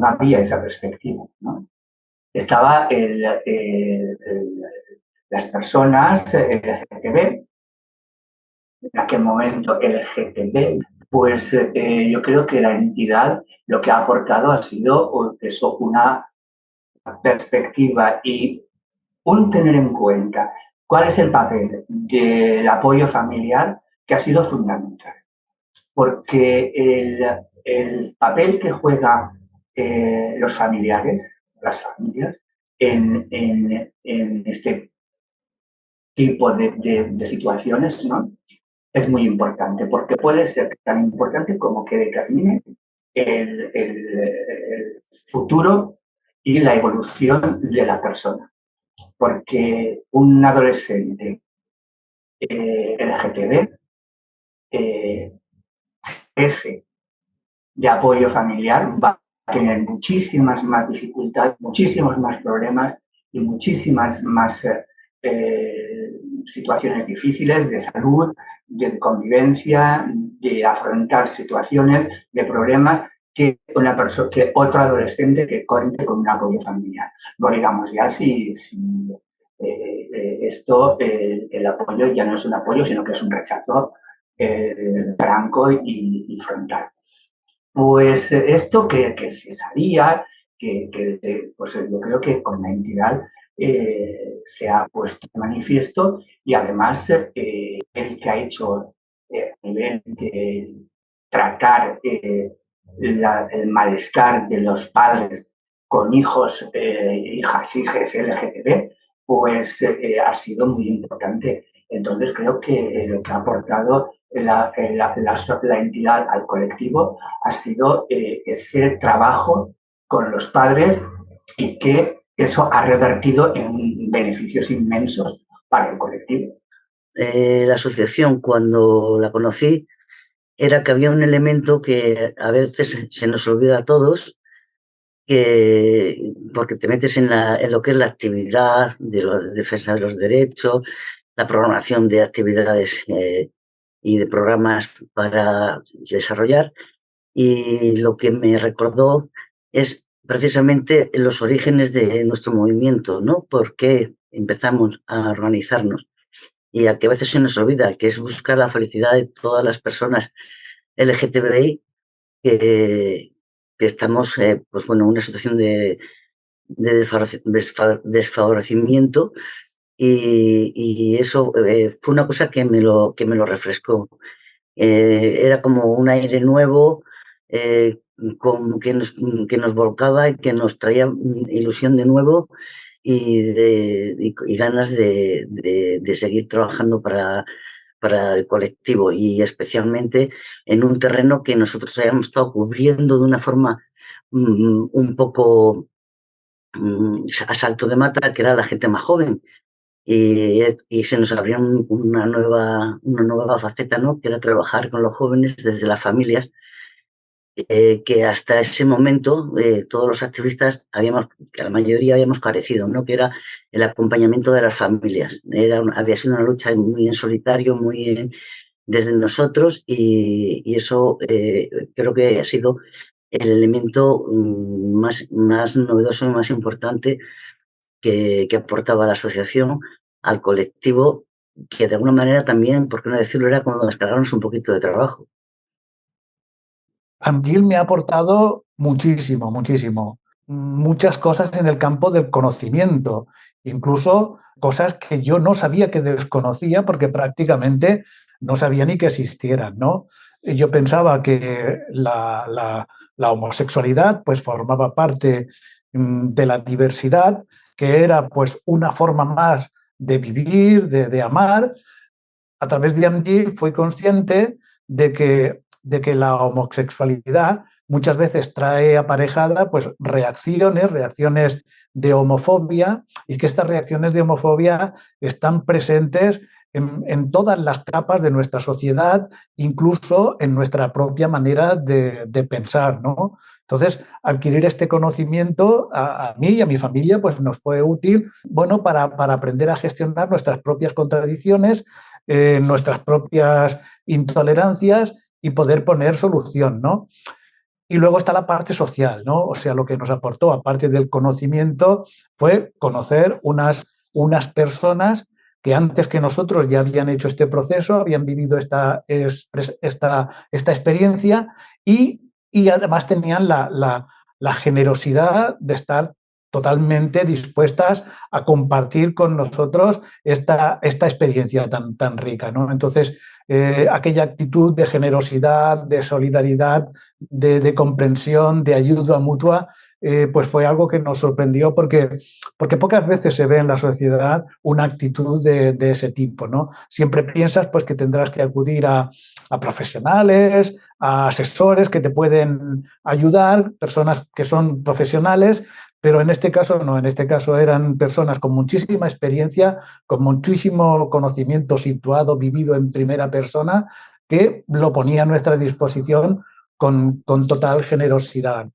L: había esa perspectiva, ¿no? Estaba las personas LGTB, en aquel momento LGTB, pues yo creo que la entidad lo que ha aportado ha sido eso, una perspectiva y un tener en cuenta cuál es el papel del apoyo familiar, que ha sido fundamental. Porque el papel que juegan los familiares, las familias, en este tipo de situaciones, ¿no?, es muy importante, porque puede ser tan importante como que determine el futuro y la evolución de la persona. Porque un adolescente LGTB de apoyo familiar va a tener muchísimas más dificultades, muchísimos más problemas y muchísimas más situaciones difíciles de salud, de convivencia, de afrontar situaciones, de problemas que otro adolescente que cuente con un apoyo familiar. No digamos ya si esto, el apoyo ya no es un apoyo, sino que es un rechazo franco y frontal. Pues esto que se sabía, pues yo creo que con la entidad se ha puesto de manifiesto y además el que ha hecho a nivel de tratar el malestar de los padres con hijos, hijas, hijes LGTB, pues ha sido muy importante. Entonces creo que lo que ha aportado la entidad al colectivo ha sido ese trabajo con los padres y que eso ha revertido en beneficios inmensos para el colectivo.
M: La asociación, cuando la conocí, era que había un elemento que a veces se nos olvida a todos, porque te metes en lo que es la actividad de la defensa de los derechos, la programación de actividades y de programas para desarrollar, y lo que me recordó es precisamente los orígenes de nuestro movimiento, ¿no? ¿Por qué empezamos a organizarnos? Y a que a veces se nos olvida, que es buscar la felicidad de todas las personas LGTBI que estamos, pues bueno, en una situación de desfavorecimiento, y eso fue una cosa que me lo refrescó. Era como un aire nuevo que nos volcaba y que nos traía ilusión de nuevo y ganas de seguir trabajando para el colectivo, y especialmente en un terreno que nosotros habíamos estado cubriendo de una forma un poco a salto de mata, que era la gente más joven, y se nos abrió una nueva faceta, ¿no? Que era trabajar con los jóvenes desde las familias, que hasta ese momento todos los activistas que la mayoría habíamos carecido, ¿no? Que era el acompañamiento de las familias. Había sido una lucha muy en solitario, desde nosotros, y eso creo que ha sido el elemento más novedoso y más importante que aportaba la asociación al colectivo, que de alguna manera también, por qué no decirlo, era como descargarnos un poquito de trabajo.
N: AMGIL me ha aportado muchísimo, muchísimo. Muchas cosas en el campo del conocimiento, incluso cosas que yo no sabía que desconocía porque prácticamente no sabía ni que existieran, ¿no? Yo pensaba que la homosexualidad pues formaba parte de la diversidad, que era pues una forma más de vivir, de amar. A través de AMGIL fui consciente de que la homosexualidad muchas veces trae aparejada pues, reacciones de homofobia, y que estas reacciones de homofobia están presentes en todas las capas de nuestra sociedad, incluso en nuestra propia manera de pensar, ¿no? Entonces, adquirir este conocimiento a mí y a mi familia pues, nos fue útil, bueno, para aprender a gestionar nuestras propias contradicciones, nuestras propias intolerancias, y poder poner solución, ¿no? Y luego está la parte social, ¿no? O sea, lo que nos aportó, aparte del conocimiento, fue conocer unas personas que antes que nosotros ya habían hecho este proceso, habían vivido esta experiencia, y además tenían la generosidad de estar totalmente dispuestas a compartir con nosotros esta experiencia tan rica, ¿no? Entonces, aquella actitud de generosidad, de solidaridad, de comprensión, de ayuda mutua, pues fue algo que nos sorprendió porque pocas veces se ve en la sociedad una actitud de ese tipo, ¿no? Siempre piensas pues, que tendrás que acudir a profesionales, a asesores que te pueden ayudar, personas que son profesionales, pero en este caso no, en este caso eran personas con muchísima experiencia, con muchísimo conocimiento situado, vivido en primera persona, que lo ponía a nuestra disposición con total generosidad.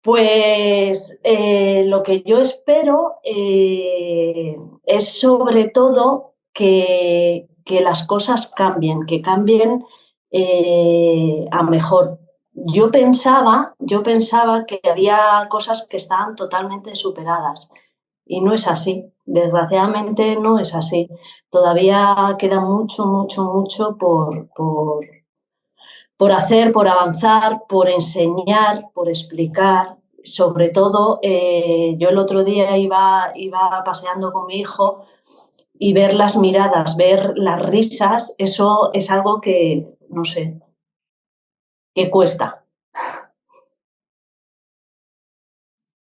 E: Pues lo que yo espero es sobre todo que las cosas cambien, que cambien a mejor. Yo pensaba que había cosas que estaban totalmente superadas y no es así. Desgraciadamente no es así. Todavía queda mucho por hacer, por avanzar, por enseñar, por explicar. Sobre todo, yo el otro día iba paseando con mi hijo y ver las miradas, ver las risas, eso es algo que, no sé, que cuesta.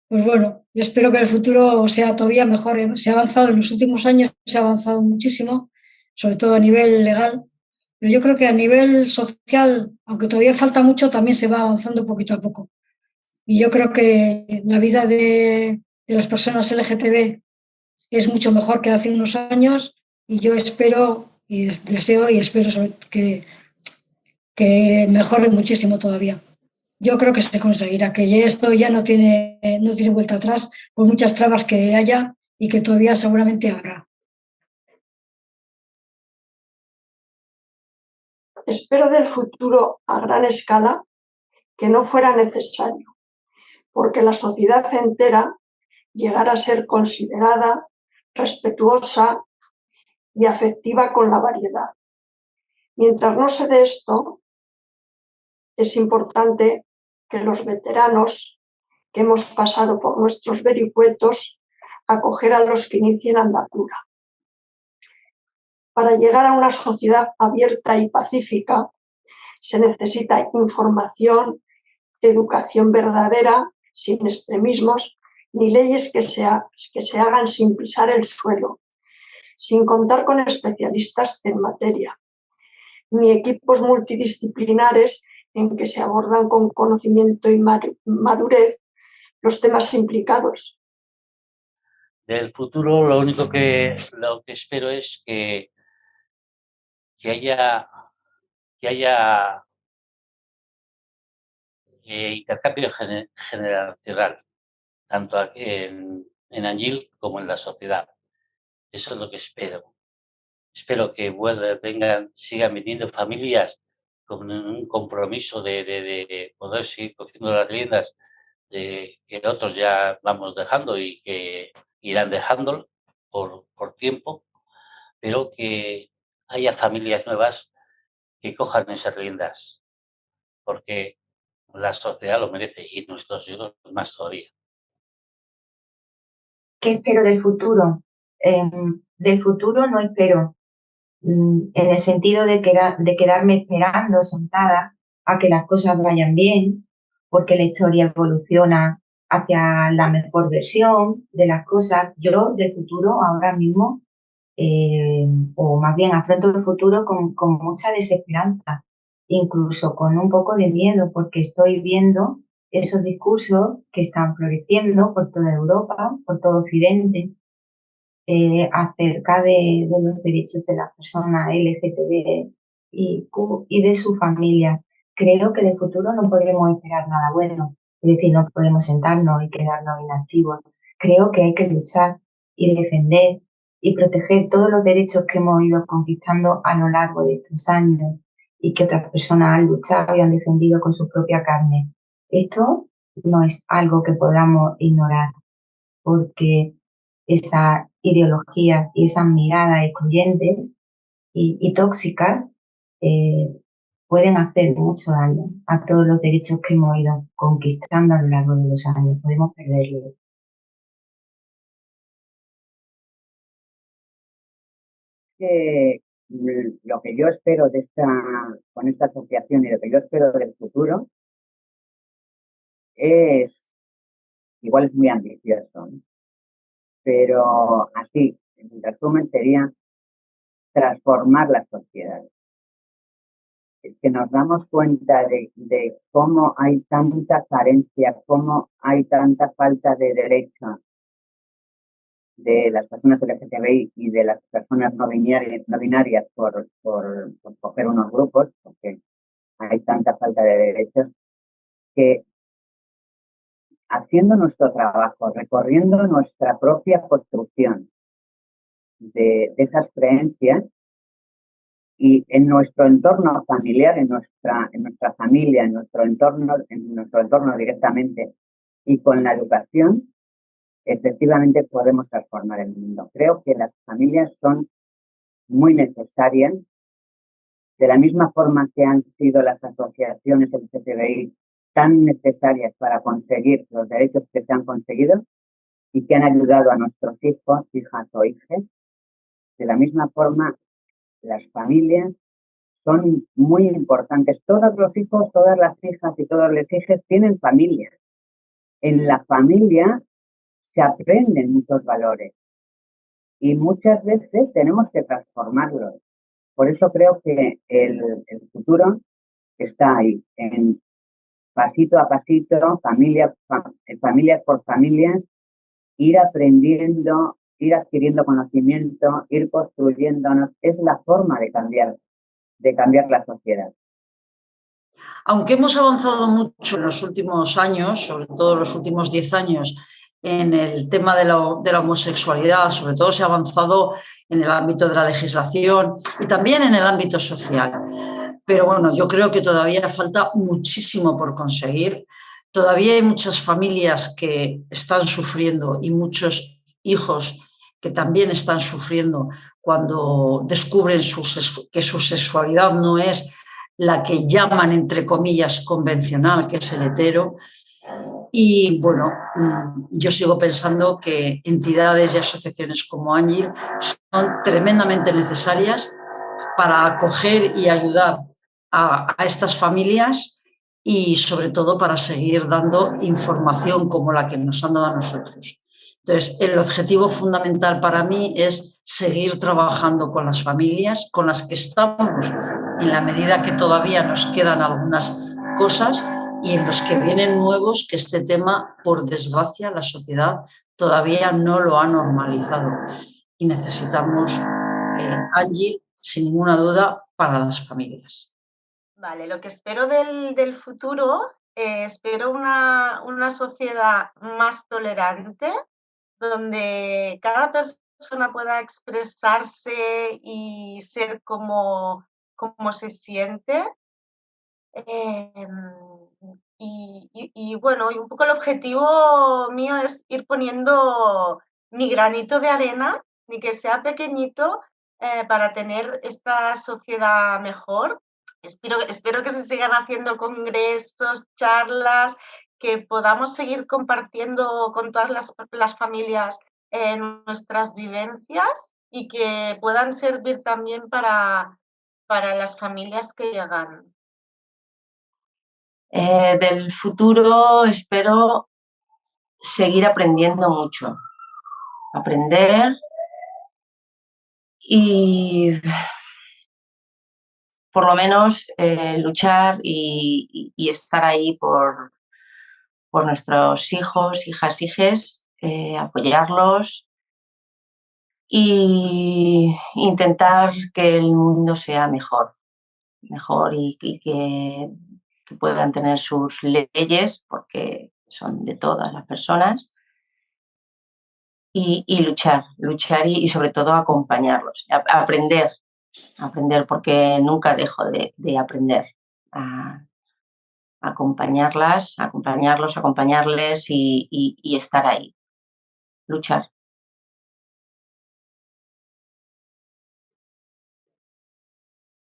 D: Pues bueno, yo espero que el futuro sea todavía mejor. Se ha avanzado en los últimos años, se ha avanzado muchísimo, sobre todo a nivel legal. Pero yo creo que a nivel social, aunque todavía falta mucho, también se va avanzando poquito a poco. Y yo creo que la vida de las personas LGTB es mucho mejor que hace unos años y yo espero y deseo y espero que mejore muchísimo todavía. Yo creo que se conseguirá, que esto ya no tiene vuelta atrás por muchas trabas que haya y que todavía seguramente habrá.
G: Espero del futuro a gran escala que no fuera necesario, porque la sociedad entera llegara a ser considerada, respetuosa y afectiva con la variedad. Mientras no se dé esto, es importante que los veteranos que hemos pasado por nuestros vericuetos acoger a los que inicien andadura. Para llegar a una sociedad abierta y pacífica se necesita información, educación verdadera, sin extremismos, ni leyes que se hagan sin pisar el suelo, sin contar con especialistas en materia, ni equipos multidisciplinares en que se abordan con conocimiento y madurez los temas implicados.
B: Del futuro lo único que espero es que haya intercambio generacional, tanto aquí en Anyil como en la sociedad. Eso es lo que espero. Espero que sigan viniendo familias con un compromiso de poder seguir cogiendo las riendas que otros ya vamos dejando y que irán dejando por tiempo, pero que haya familias nuevas que cojan esas riendas, porque la sociedad lo merece y nuestros hijos más todavía.
H: ¿Qué espero del futuro? Del futuro no espero, en el sentido de quedarme esperando sentada a que las cosas vayan bien, porque la historia evoluciona hacia la mejor versión de las cosas. Yo del futuro ahora mismo, o más bien afronto el futuro con mucha desesperanza, incluso con un poco de miedo, porque estoy viendo esos discursos que están floreciendo por toda Europa, por todo Occidente, acerca de los derechos de las personas LGTB y de su familia. Creo que de futuro no podemos esperar nada bueno, es decir, no podemos sentarnos y quedarnos inactivos. Creo que hay que luchar y defender y proteger todos los derechos que hemos ido conquistando a lo largo de estos años y que otras personas han luchado y han defendido con su propia carne. Esto no es algo que podamos ignorar, porque esas ideologías y esas miradas excluyentes y tóxicas pueden hacer mucho daño a todos los derechos que hemos ido conquistando a lo largo de los años. Podemos perderlos.
F: Lo que yo espero con esta asociación y lo que yo espero del futuro igual es muy ambicioso, ¿no? Pero así, en resumen, sería transformar la sociedad. Es que nos damos cuenta de cómo hay tanta carencia, cómo hay tanta falta de derechos de las personas LGTBI y de las personas no binarias por coger unos grupos, porque hay tanta falta de derechos, que haciendo nuestro trabajo, recorriendo nuestra propia construcción de esas creencias y en nuestro entorno familiar, en nuestra familia, en nuestro entorno directamente y con la educación, efectivamente podemos transformar el mundo. Creo que las familias son muy necesarias, de la misma forma que han sido las asociaciones LGTBI tan necesarias para conseguir los derechos que se han conseguido y que han ayudado a nuestros hijos, hijas o hijes. De la misma forma, las familias son muy importantes. Todos los hijos, todas las hijas y todos los hijos tienen familias. En la familia se aprenden muchos valores y muchas veces tenemos que transformarlos. Por eso creo que el futuro está ahí, en pasito a pasito, familias por familias, ir aprendiendo ir adquiriendo conocimiento, ir construyéndonos, es la forma de cambiar la sociedad.
I: Aunque hemos avanzado mucho en los últimos años, sobre todo los últimos 10 años, en el tema de la homosexualidad, sobre todo se ha avanzado en el ámbito de la legislación y también en el ámbito social. Pero bueno, yo creo que todavía falta muchísimo por conseguir. Todavía hay muchas familias que están sufriendo y muchos hijos que también están sufriendo cuando descubren que su sexualidad no es la que llaman, entre comillas, convencional, que es el hetero. Y bueno, yo sigo pensando que entidades y asociaciones como Ángel son tremendamente necesarias para acoger y ayudar a estas familias y sobre todo para seguir dando información como la que nos han dado a nosotros. Entonces, el objetivo fundamental para mí es seguir trabajando con las familias con las que estamos, en la medida que todavía nos quedan algunas cosas, y en los que vienen nuevos, que este tema, por desgracia, la sociedad todavía no lo ha normalizado. Y necesitamos Ángel, sin ninguna duda, para las familias.
J: Vale, lo que espero del futuro, espero una sociedad más tolerante, donde cada persona pueda expresarse y ser como se siente. Y bueno, y un poco el objetivo mío es ir poniendo mi granito de arena, ni que sea pequeñito, para tener esta sociedad mejor. Espero que se sigan haciendo congresos, charlas, que podamos seguir compartiendo con todas las familias nuestras vivencias y que puedan servir también para las familias que llegan.
K: Del futuro espero seguir aprendiendo mucho. Aprender y por lo menos luchar y estar ahí por nuestros hijos, hijas, hijes, apoyarlos e intentar que el mundo sea mejor y que puedan tener sus leyes, porque son de todas las personas, y luchar y sobre todo acompañarlos, aprender, porque nunca dejo de aprender, acompañarles y estar ahí, luchar.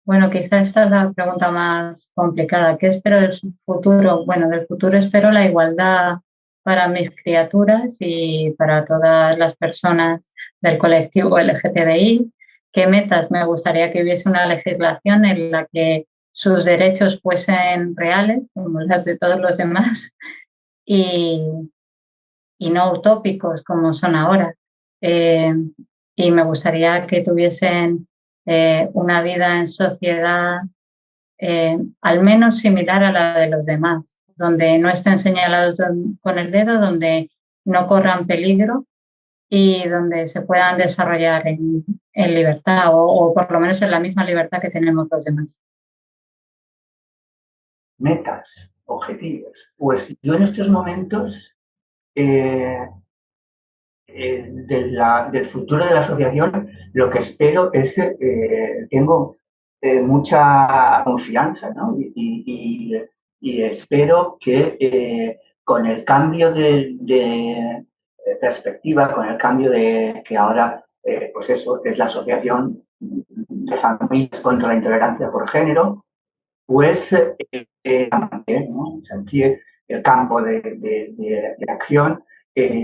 C: Bueno, quizá esta es la pregunta más complicada. ¿Qué espero del futuro? Bueno, del futuro espero la igualdad para mis criaturas y para todas las personas del colectivo LGTBI. ¿Qué metas? Me gustaría que hubiese una legislación en la que sus derechos fuesen reales, como las de todos los demás, y no utópicos como son ahora. Y me gustaría que tuviesen una vida en sociedad al menos similar a la de los demás, donde no estén señalados con el dedo, donde no corran peligro y donde se puedan desarrollar en libertad o por lo menos en la misma libertad que tenemos los demás.
L: Metas, objetivos. Pues yo en estos momentos del futuro de la asociación, lo que espero es, tengo mucha confianza, ¿no? Y espero que con el cambio de perspectiva, con el cambio de que ahora, pues eso, es la Asociación de Familias contra la Intolerancia por Género, pues también, ¿no? Aquí el campo de acción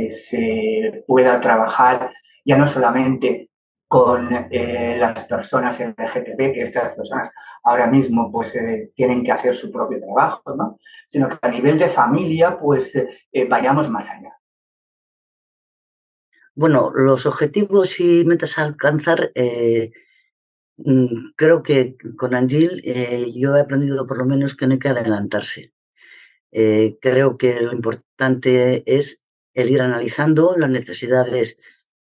L: se pueda trabajar ya no solamente con las personas LGTB, que estas personas ahora mismo pues tienen que hacer su propio trabajo, ¿no? Sino que a nivel de familia pues vayamos más allá.
M: Bueno, los objetivos y metas a alcanzar, creo que con Ángel yo he aprendido por lo menos que no hay que adelantarse. Creo que lo importante es el ir analizando las necesidades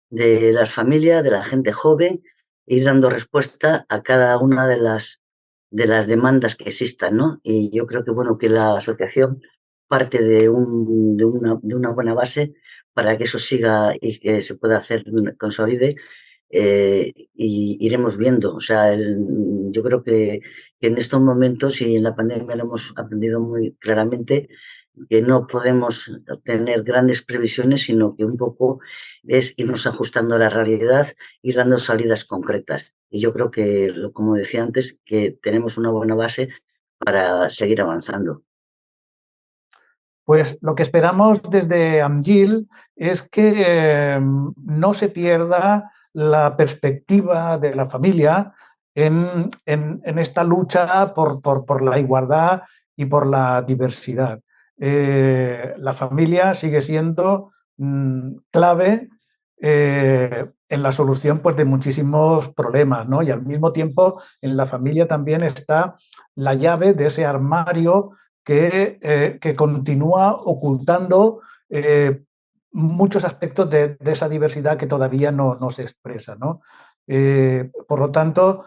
M: de las familias, de la gente joven, ir dando respuesta a cada una de las demandas que existan, ¿no? Y yo creo que, bueno, que la asociación parte de una buena base para que eso siga y que se pueda hacer, consolide, y iremos viendo. O sea, yo creo que en estos momentos y en la pandemia lo hemos aprendido muy claramente, que no podemos tener grandes previsiones, sino que un poco es irnos ajustando a la realidad, ir dando salidas concretas. Y yo creo que, como decía antes, que tenemos una buena base para seguir avanzando.
N: Pues lo que esperamos desde AMGIL es que no se pierda la perspectiva de la familia en esta lucha por la igualdad y por la diversidad. La familia sigue siendo clave en la solución, pues, de muchísimos problemas, ¿no? Y al mismo tiempo en la familia también está la llave de ese armario que continúa ocultando muchos aspectos de esa diversidad que todavía no se expresa, ¿no? Por lo tanto,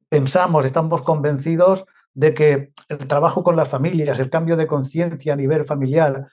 N: estamos convencidos de que el trabajo con las familias, el cambio de conciencia a nivel familiar,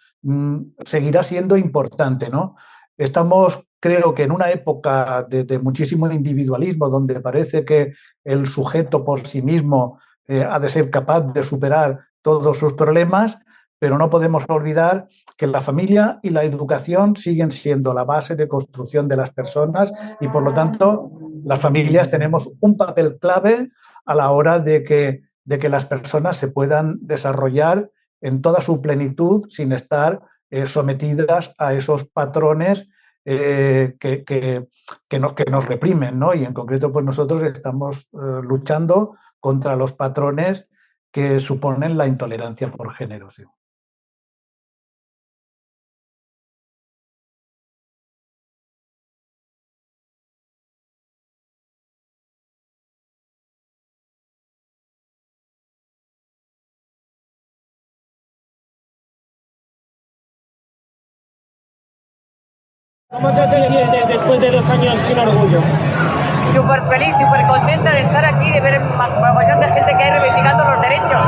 N: seguirá siendo importante, ¿no? Estamos, creo que, en una época de muchísimo individualismo, donde parece que el sujeto por sí mismo ha de ser capaz de superar todos sus problemas, pero no podemos olvidar que la familia y la educación siguen siendo la base de construcción de las personas y, por lo tanto, las familias tenemos un papel clave a la hora de que las personas se puedan desarrollar en toda su plenitud sin estar sometidas a esos patrones que nos reprimen, ¿no? Y en concreto, pues nosotros estamos luchando contra los patrones que suponen la intolerancia por género. Sí.
P: ¿Cómo te sientes después de 2 años sin orgullo?
Q: Súper feliz, súper contenta de estar aquí, de ver el mogollón de gente que hay reivindicando los derechos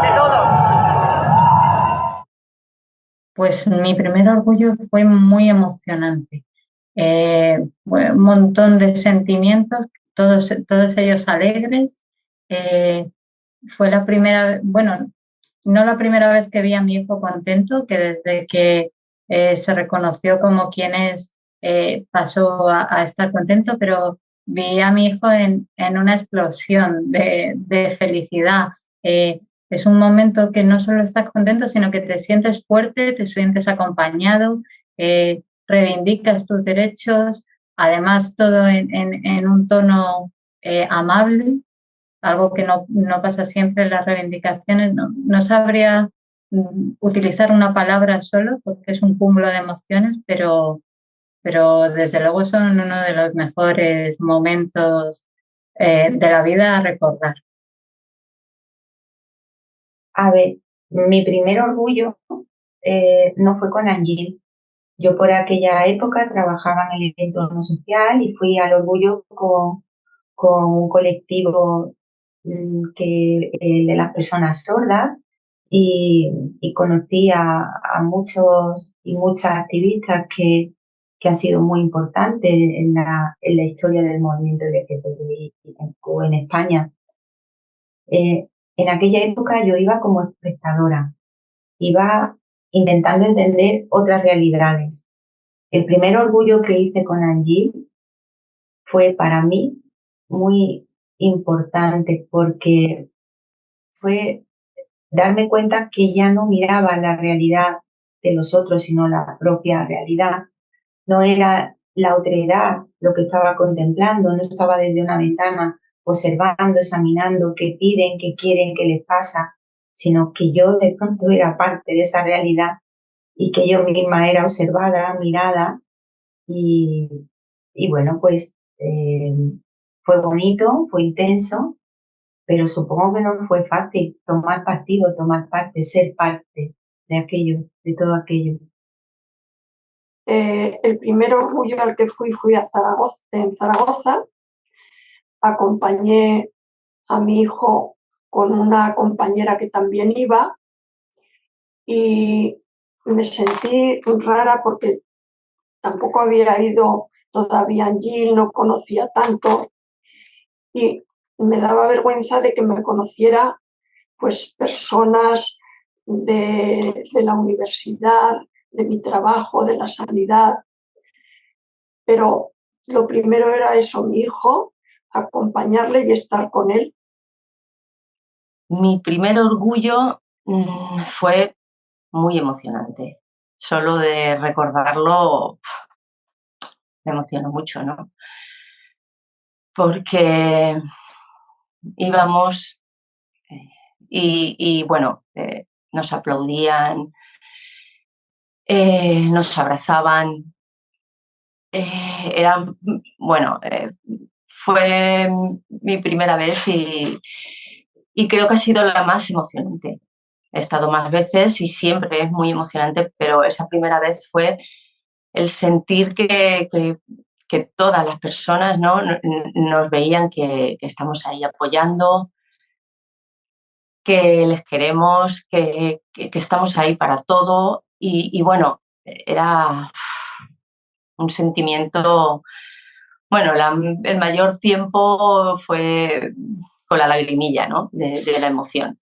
Q: de todos.
C: Pues mi primer orgullo fue muy emocionante. Un montón de sentimientos, todos ellos alegres. Fue la primera, bueno, no la primera vez que vi a mi hijo contento, que desde que se reconoció como quien es, pasó a estar contento, pero vi a mi hijo en una explosión de felicidad. Es un momento que no solo estás contento, sino que te sientes fuerte, te sientes acompañado, reivindicas tus derechos, además todo en un tono amable, algo que no pasa siempre en las reivindicaciones. No sabría utilizar una palabra solo porque es un cúmulo de emociones, pero desde luego son uno de los mejores momentos de la vida a recordar.
H: A ver, mi primer orgullo no fue con Angie. Yo por aquella época trabajaba en el entorno social y fui al orgullo con un colectivo de las personas sordas y conocí a muchos y muchas activistas que han sido muy importantes en la historia del movimiento LGTBI en España. En aquella época yo iba como espectadora, iba intentando entender otras realidades. El primer orgullo que hice con Angie fue para mí muy importante porque fue darme cuenta que ya no miraba la realidad de los otros, sino la propia realidad. No era la otredad lo que estaba contemplando, no estaba desde una ventana observando, examinando qué piden, qué quieren, qué les pasa, sino que yo de pronto era parte de esa realidad y que yo misma era observada, mirada y bueno, pues fue bonito, fue intenso, pero supongo que no fue fácil tomar partido, tomar parte, ser parte de aquello, de todo aquello.
G: El primer orgullo al que fui a Zaragoza, en Zaragoza. Acompañé a mi hijo con una compañera que también iba y me sentí rara porque tampoco había ido todavía en Gil, no conocía tanto y me daba vergüenza de que me conociera pues personas de la universidad, de mi trabajo, de la sanidad. Pero lo primero era eso, mi hijo, acompañarle y estar con él.
K: Mi primer orgullo fue muy emocionante. Solo de recordarlo me emocionó mucho, ¿no? Porque íbamos y bueno, nos aplaudían, nos abrazaban. Bueno, fue mi primera vez y creo que ha sido la más emocionante. He estado más veces y siempre es muy emocionante, pero esa primera vez fue el sentir que todas las personas, ¿no?, nos veían que estamos ahí apoyando, que les queremos, que estamos ahí para todo y bueno, era un sentimiento, bueno, el mayor tiempo fue con la lagrimilla, ¿no?, de la emoción.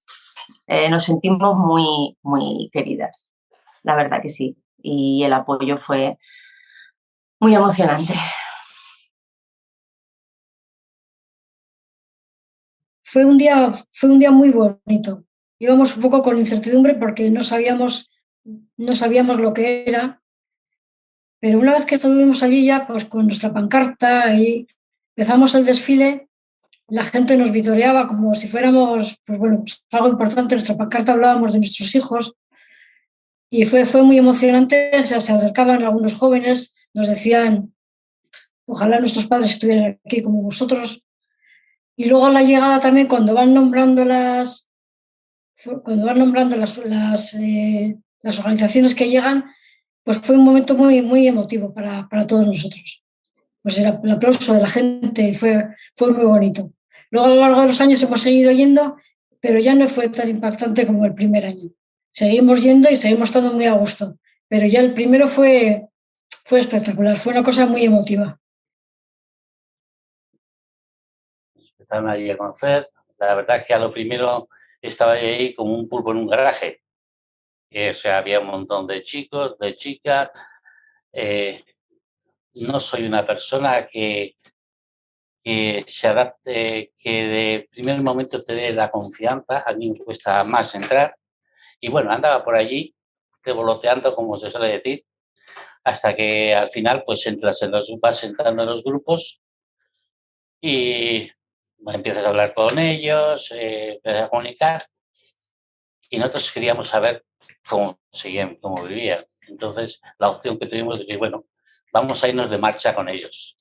K: Nos sentimos muy, muy queridas, la verdad que sí, y el apoyo fue muy emocionante.
D: Fue un día muy bonito. Íbamos un poco con incertidumbre porque no sabíamos lo que era, pero una vez que estuvimos allí ya, pues con nuestra pancarta y empezamos el desfile, la gente nos vitoreaba como si fuéramos, pues bueno, pues algo importante. En nuestra pancarta hablábamos de nuestros hijos y fue muy emocionante. O sea, se acercaban algunos jóvenes, nos decían, ojalá nuestros padres estuvieran aquí como vosotros. Y luego a la llegada también, cuando van nombrando las organizaciones que llegan, pues fue un momento muy, muy emotivo para todos nosotros. Pues el aplauso de la gente fue muy bonito. Luego a lo largo de los años hemos seguido yendo, pero ya no fue tan impactante como el primer año. Seguimos yendo y seguimos estando muy a gusto, pero ya el primero fue espectacular, fue una cosa muy emotiva.
B: Empezaron allí a conocer. La verdad es que a lo primero estaba ahí como un pulpo en un garaje. O sea, había un montón de chicos, de chicas. No soy una persona que se adapte, que de primer momento te dé la confianza. A mí me cuesta más entrar. Y bueno, andaba por allí, revoloteando, como se suele decir, hasta que al final pues vas entrando en los grupos y empiezas a hablar con ellos, empiezas a comunicar y nosotros queríamos saber cómo seguían, cómo vivían. Entonces, la opción que tuvimos de que, bueno, vamos a irnos de marcha con ellos.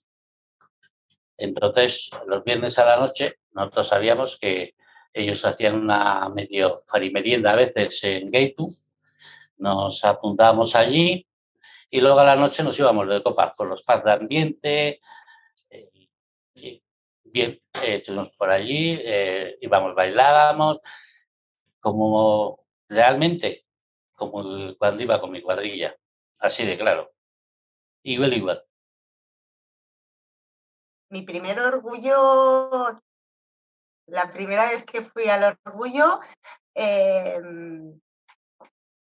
B: Entonces, los viernes a la noche, nosotros sabíamos que ellos hacían una medio farimerienda a veces en Gaitu, nos apuntábamos allí y luego a la noche nos íbamos de copas por los pubs de ambiente. Bien, estuvimos por allí, íbamos, bailábamos, como realmente, como cuando iba con mi cuadrilla, así de claro. Igual.
J: Mi primer orgullo, la primera vez que fui al orgullo,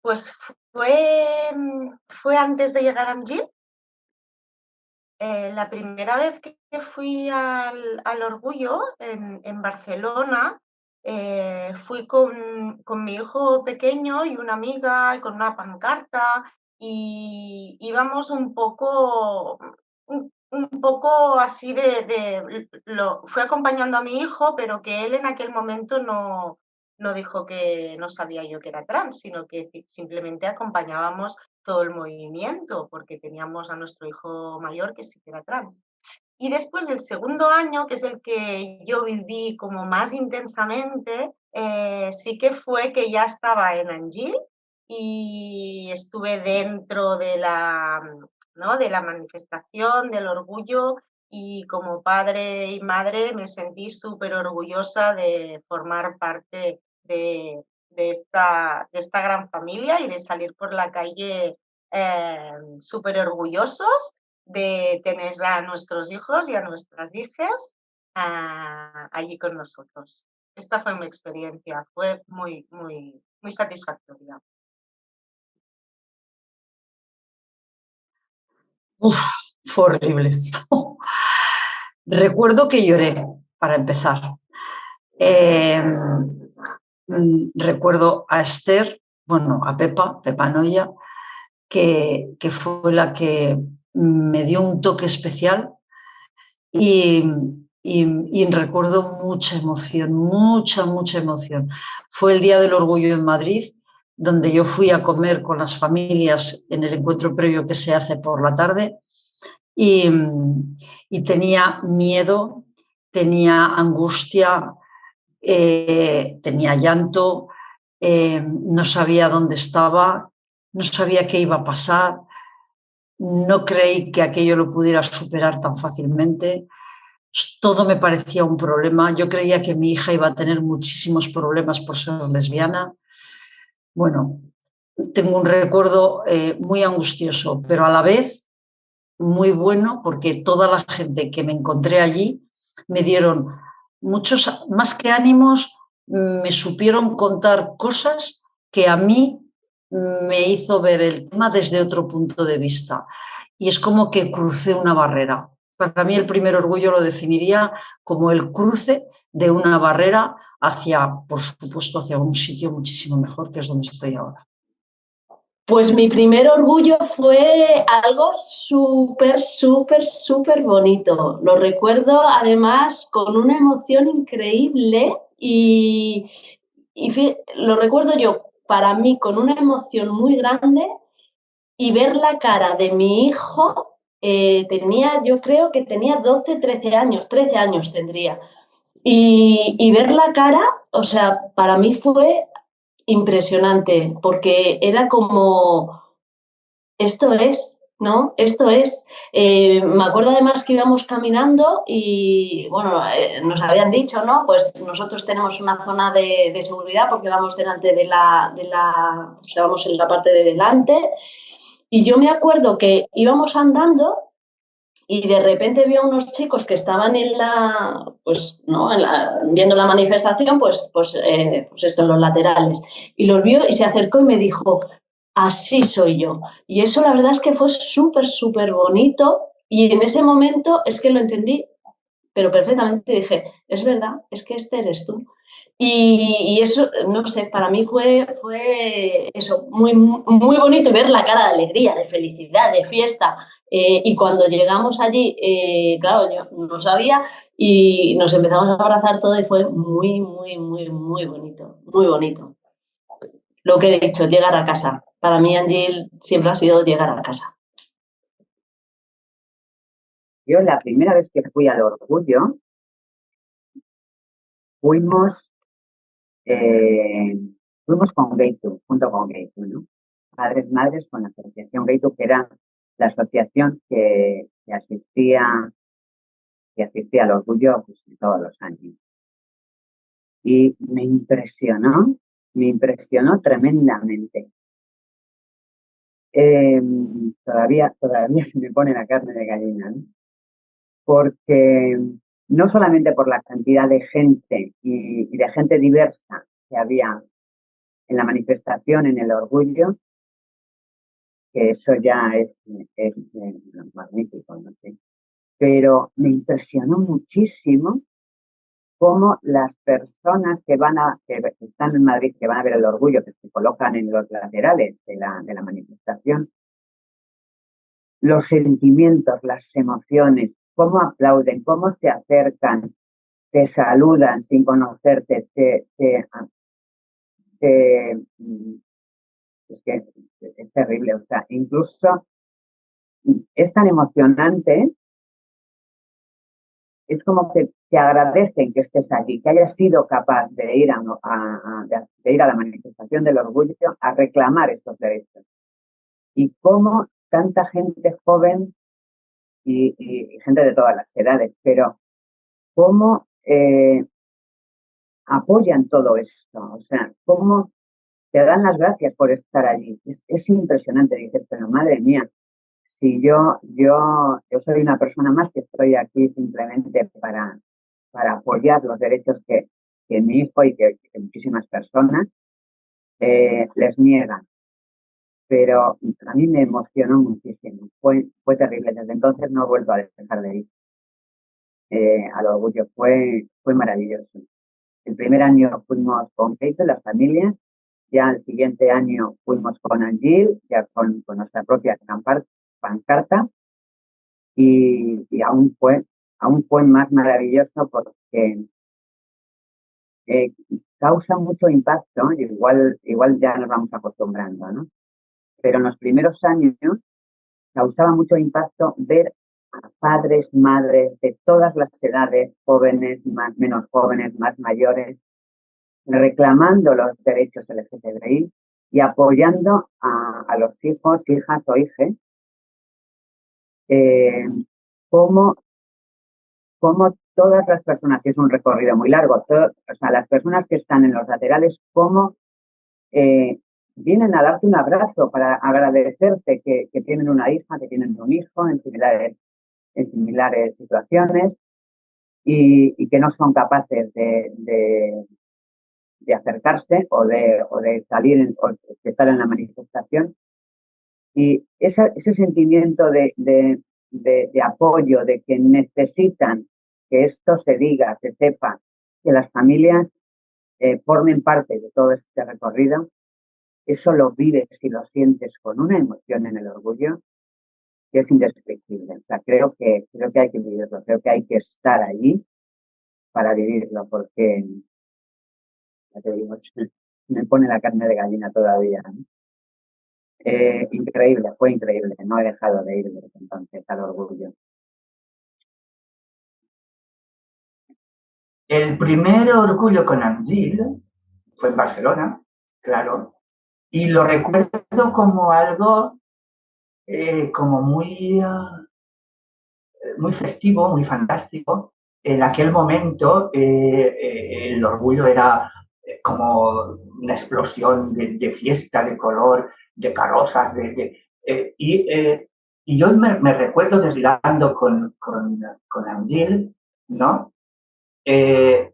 J: pues fue antes de llegar a Angil. La primera vez que fui al orgullo en Barcelona, fui con mi hijo pequeño y una amiga y con una pancarta y íbamos un poco así fui acompañando a mi hijo, pero que él en aquel momento no dijo que no sabía yo que era trans, sino que simplemente acompañábamos todo el movimiento, porque teníamos a nuestro hijo mayor que sí que era trans. Y después del segundo año, que es el que yo viví como más intensamente, sí que fue que ya estaba en Angil y estuve dentro de ¿no? De la manifestación, del orgullo, y como padre y madre me sentí súper orgullosa de formar parte de esta gran familia y de salir por la calle súper orgullosos de tener a nuestros hijos y a nuestras hijas allí con nosotros. Esta fue mi experiencia, fue muy, muy, muy satisfactoria.
I: Uf, fue horrible. Recuerdo que lloré, para empezar. Recuerdo a Esther, bueno, a Pepa Noya, que fue la que me dio un toque especial y recuerdo mucha emoción, mucha emoción. Fue el Día del Orgullo en Madrid, donde yo fui a comer con las familias en el encuentro previo que se hace por la tarde y tenía miedo, tenía angustia, tenía llanto, no sabía dónde estaba, no sabía qué iba a pasar, no creí que aquello lo pudiera superar tan fácilmente. Todo me parecía un problema. Yo creía que mi hija iba a tener muchísimos problemas por ser lesbiana. Bueno, tengo un recuerdo muy angustioso, pero a la vez muy bueno, porque toda la gente que me encontré allí me dieron muchos, más que ánimos, me supieron contar cosas que a mí me hizo ver el tema desde otro punto de vista. Y es como que crucé una barrera. Para mí el primer orgullo lo definiría como el cruce de una barrera hacia, por supuesto, hacia un sitio muchísimo mejor, que es donde estoy ahora.
E: Pues mi primer orgullo fue algo súper bonito. Lo recuerdo además con una emoción increíble y lo recuerdo yo para mí con una emoción muy grande, y ver la cara de mi hijo, yo creo que tenía 12, 13 años, 13 años tendría. Y ver la cara, o sea, para mí fue impresionante, porque era como, esto es, ¿no? Esto es. Me acuerdo además que íbamos caminando y, bueno, nos habían dicho, ¿no? Pues nosotros tenemos una zona de seguridad porque vamos delante o sea, vamos en la parte de delante. Y yo me acuerdo que íbamos andando y de repente vi a unos chicos que estaban pues, ¿no? viendo la manifestación, pues esto en los laterales. Y los vio y se acercó y me dijo, así soy yo. Y eso la verdad es que fue súper bonito, y en ese momento es que lo entendí, pero perfectamente. Dije, es verdad, es que este eres tú. Y eso, no sé, para mí fue eso, muy bonito, ver la cara de alegría, de felicidad, de fiesta. Y cuando llegamos allí, claro, yo no sabía, y nos empezamos a abrazar todo y fue muy bonito, muy bonito. Lo que he dicho, llegar a casa. Para mí, Angel, siempre ha sido llegar a casa.
F: Yo la primera vez que fui al orgullo, fuimos con Gaytu, junto con Gaytu, ¿no? Padres, madres, con la asociación Gaytu, que era la asociación que asistía al orgullo pues, todos los años. Y me impresionó tremendamente. Todavía se me pone la carne de gallina, ¿no? Porque no solamente por la cantidad de gente y de gente diversa que había en la manifestación, en el orgullo, que eso ya es magnífico, no sé. Pero me impresionó muchísimo cómo las personas que están en Madrid, que van a ver el orgullo, que se colocan en los laterales de la manifestación, los sentimientos, las emociones, cómo aplauden, cómo se acercan, te saludan sin conocerte, es que es terrible. O sea, incluso es tan emocionante, es como que te agradecen que estés aquí, que hayas sido capaz de ir a la manifestación del orgullo a reclamar esos derechos. Y cómo tanta gente joven y gente de todas las edades, pero cómo apoyan todo esto, o sea, cómo te dan las gracias por estar allí. Es impresionante, dices, pero madre mía, si yo soy una persona más que estoy aquí simplemente para apoyar los derechos que mi hijo y que muchísimas personas les niegan. Pero a mí me emocionó muchísimo, fue terrible. Desde entonces no he vuelto a dejar de ir al orgullo, fue maravilloso. El primer año fuimos con Keito, las familias, ya el siguiente año fuimos con Angil, ya con nuestra propia pancarta, y aún fue más maravilloso porque causa mucho impacto, igual ya nos vamos acostumbrando, ¿no? Pero en los primeros años causaba mucho impacto ver a padres, madres de todas las edades, jóvenes, menos jóvenes, más mayores, reclamando los derechos LGTBI y apoyando a los hijos, hijas o hijes, como todas las personas, que es un recorrido muy largo, o sea, las personas que están en los laterales, como vienen a darte un abrazo para agradecerte que tienen una hija, que tienen un hijo en similares situaciones y que no son capaces de acercarse o de salir o de estar en la manifestación. Y ese sentimiento de apoyo, de que necesitan que esto se diga, se sepa, que las familias formen parte de todo este recorrido, eso lo vives y lo sientes con una emoción en el orgullo que es indescriptible. O sea, creo que hay que vivirlo, creo que hay que estar allí para vivirlo, porque, ya te digo, me pone la carne de gallina todavía, ¿no? Increíble, fue increíble, no he dejado de ir desde entonces al orgullo.
L: El primer orgullo con Angil fue en Barcelona, claro, y lo recuerdo como algo como muy festivo, muy fantástico. En aquel momento el orgullo era como una explosión de fiesta, de color, de carrozas, y yo me recuerdo desfilando con Angil, ¿no? Y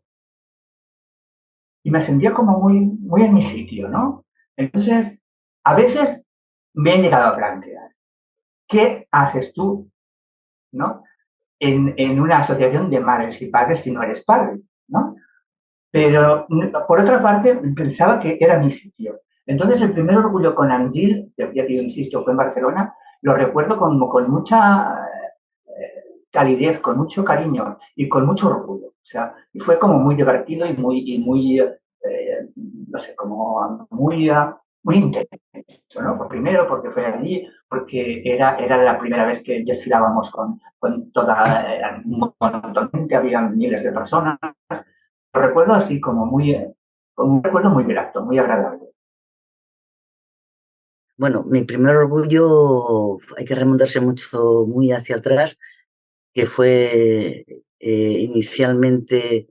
L: me sentía como muy en mi sitio, ¿no? Entonces, a veces me he llegado a plantear, ¿qué haces tú, ¿no? En una asociación de madres y padres si no eres padre, ¿no? Pero, por otra parte, pensaba que era mi sitio. Entonces, el primer orgullo con Angil, ya que yo insisto, fue en Barcelona, lo recuerdo como con mucha calidez, con mucho cariño y con mucho orgullo. O sea, y fue como muy divertido y muy no sé, como muy intenso, ¿no? Por primero, porque fue allí, porque era la primera vez que desfilábamos con toda un montón de gente, había miles de personas. Lo recuerdo así como un recuerdo muy grato, muy agradable.
M: Bueno, mi primer orgullo hay que remontarse muy hacia atrás, que fue inicialmente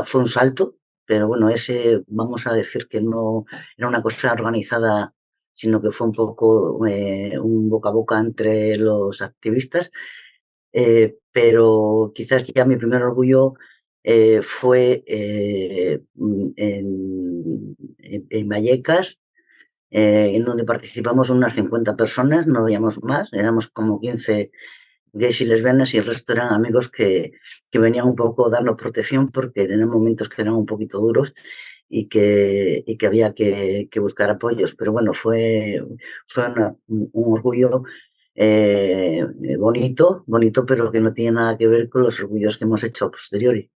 M: fue un salto, pero bueno, ese vamos a decir que no era una cosa organizada, sino que fue un poco un boca a boca entre los activistas, pero quizás ya mi primer orgullo fue en Vallecas, en donde participamos unas 50 personas, no habíamos más, éramos como 15 gays y lesbianas y el resto eran amigos que venían un poco a darnos protección porque tenían momentos que eran un poquito duros y que había que buscar apoyos. Pero bueno, fue un orgullo bonito, pero que no tiene nada que ver con los orgullos que hemos hecho a posteriori.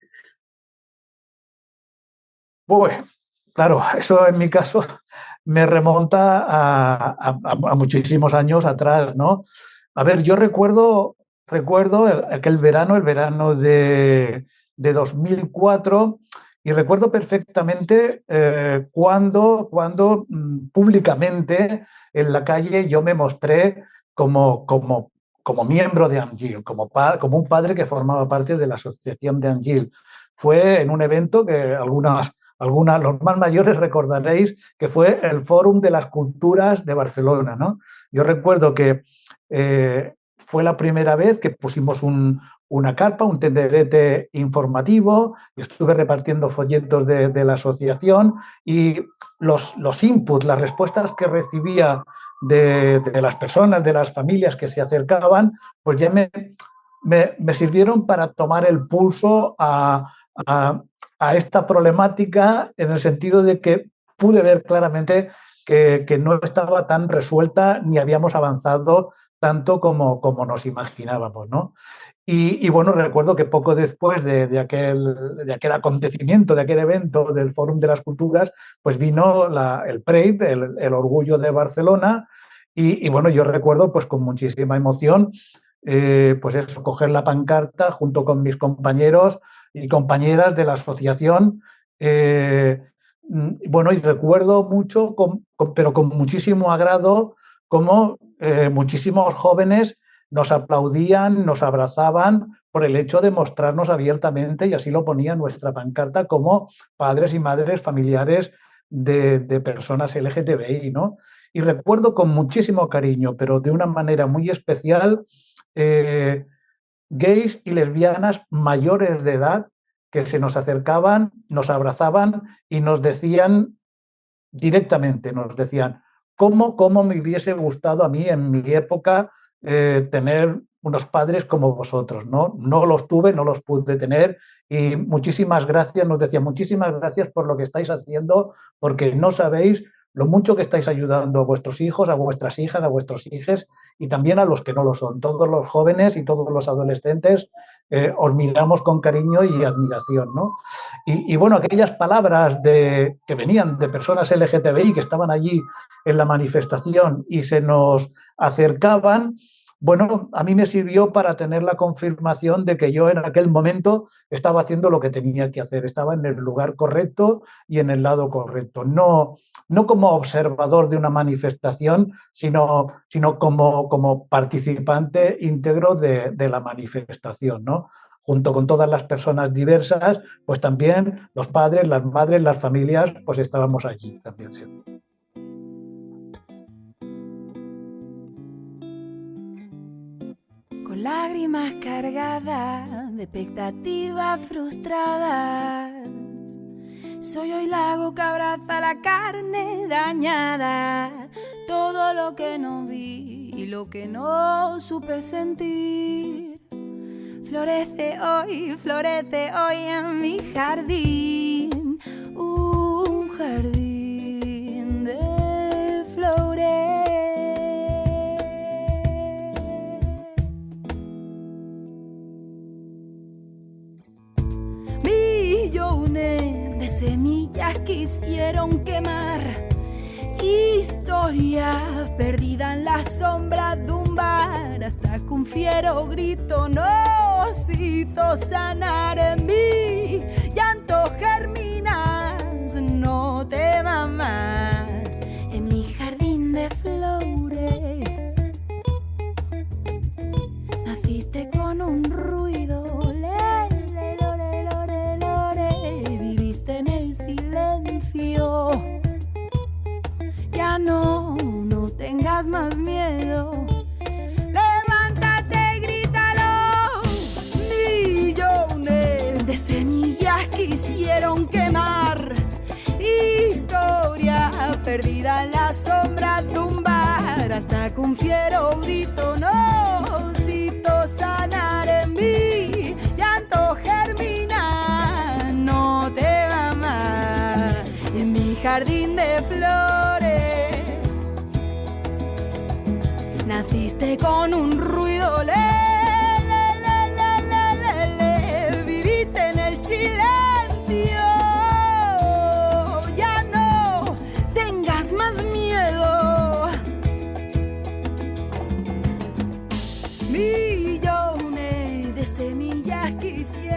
N: Bueno, claro, eso en mi caso me remonta a muchísimos años atrás, ¿no? A ver, yo recuerdo aquel verano, el verano de 2004, Y recuerdo perfectamente cuando públicamente en la calle yo me mostré como miembro de AMGIL, como un padre que formaba parte de la asociación de AMGIL. Fue en un evento que los más mayores recordaréis, que fue el Fórum de las Culturas de Barcelona, ¿no? Yo recuerdo que fue la primera vez que pusimos una carpa, un tenderete informativo, y estuve repartiendo folletos de la asociación, y los inputs, las respuestas que recibía de las personas, de las familias que se acercaban, pues ya me sirvieron para tomar el pulso a esta problemática, en el sentido de que pude ver claramente que no estaba tan resuelta ni habíamos avanzado tanto como nos imaginábamos, ¿no? Y bueno, recuerdo que poco después de aquel acontecimiento, de aquel evento del Fórum de las Culturas, pues vino el Pride, el Orgullo de Barcelona, y bueno, yo recuerdo pues con muchísima emoción pues eso, coger la pancarta junto con mis compañeros y compañeras de la asociación. Bueno, y recuerdo mucho, pero con muchísimo agrado, cómo muchísimos jóvenes nos aplaudían, nos abrazaban por el hecho de mostrarnos abiertamente, y así lo ponía nuestra pancarta, como padres y madres familiares de personas LGTBI, ¿no? Y recuerdo con muchísimo cariño, pero de una manera muy especial, gays y lesbianas mayores de edad que se nos acercaban, nos abrazaban y nos decían directamente, ¿cómo me hubiese gustado a mí en mi época tener unos padres como vosotros, ¿no? No los tuve, no los pude tener, y muchísimas gracias, nos decían, muchísimas gracias por lo que estáis haciendo, porque no sabéis lo mucho que estáis ayudando a vuestros hijos, a vuestras hijas, a vuestros hijes, y también a los que no lo son. Todos los jóvenes y todos los adolescentes os miramos con cariño y admiración, ¿no? Y bueno, aquellas palabras que venían de personas LGTBI que estaban allí en la manifestación y se nos acercaban, bueno, a mí me sirvió para tener la confirmación de que yo en aquel momento estaba haciendo lo que tenía que hacer, estaba en el lugar correcto y en el lado correcto, no como observador de una manifestación, sino como participante íntegro de la manifestación, ¿no? Junto con todas las personas diversas, pues también los padres, las madres, las familias, pues estábamos allí también siempre.
R: Con lágrimas cargadas de expectativas frustradas, soy hoy lago que abraza la carne dañada, todo lo que no vi y lo que no supe sentir. Florece hoy en mi jardín, un jardín de flores. Millones de semillas quisieron quemar, historias perdidas en la sombra de un bar, hasta que un fiero grito nos hizo sanar. En mi llanto germinas, no temas más, en mi jardín de flores. Naciste con un ruido, viviste en el silencio. Ya no tengas más miedo. Levántate, grítalo. Millones de semillas quisieron quemar, historia perdida en la sombra de un bar, hasta que un fiero grito nos hizo sanar. En mi llanto germina, no te va más, en mi jardín de flores. Naciste con un ruido, viviste en el silencio. Ya no tengas más miedo. Millones de semillas quisieron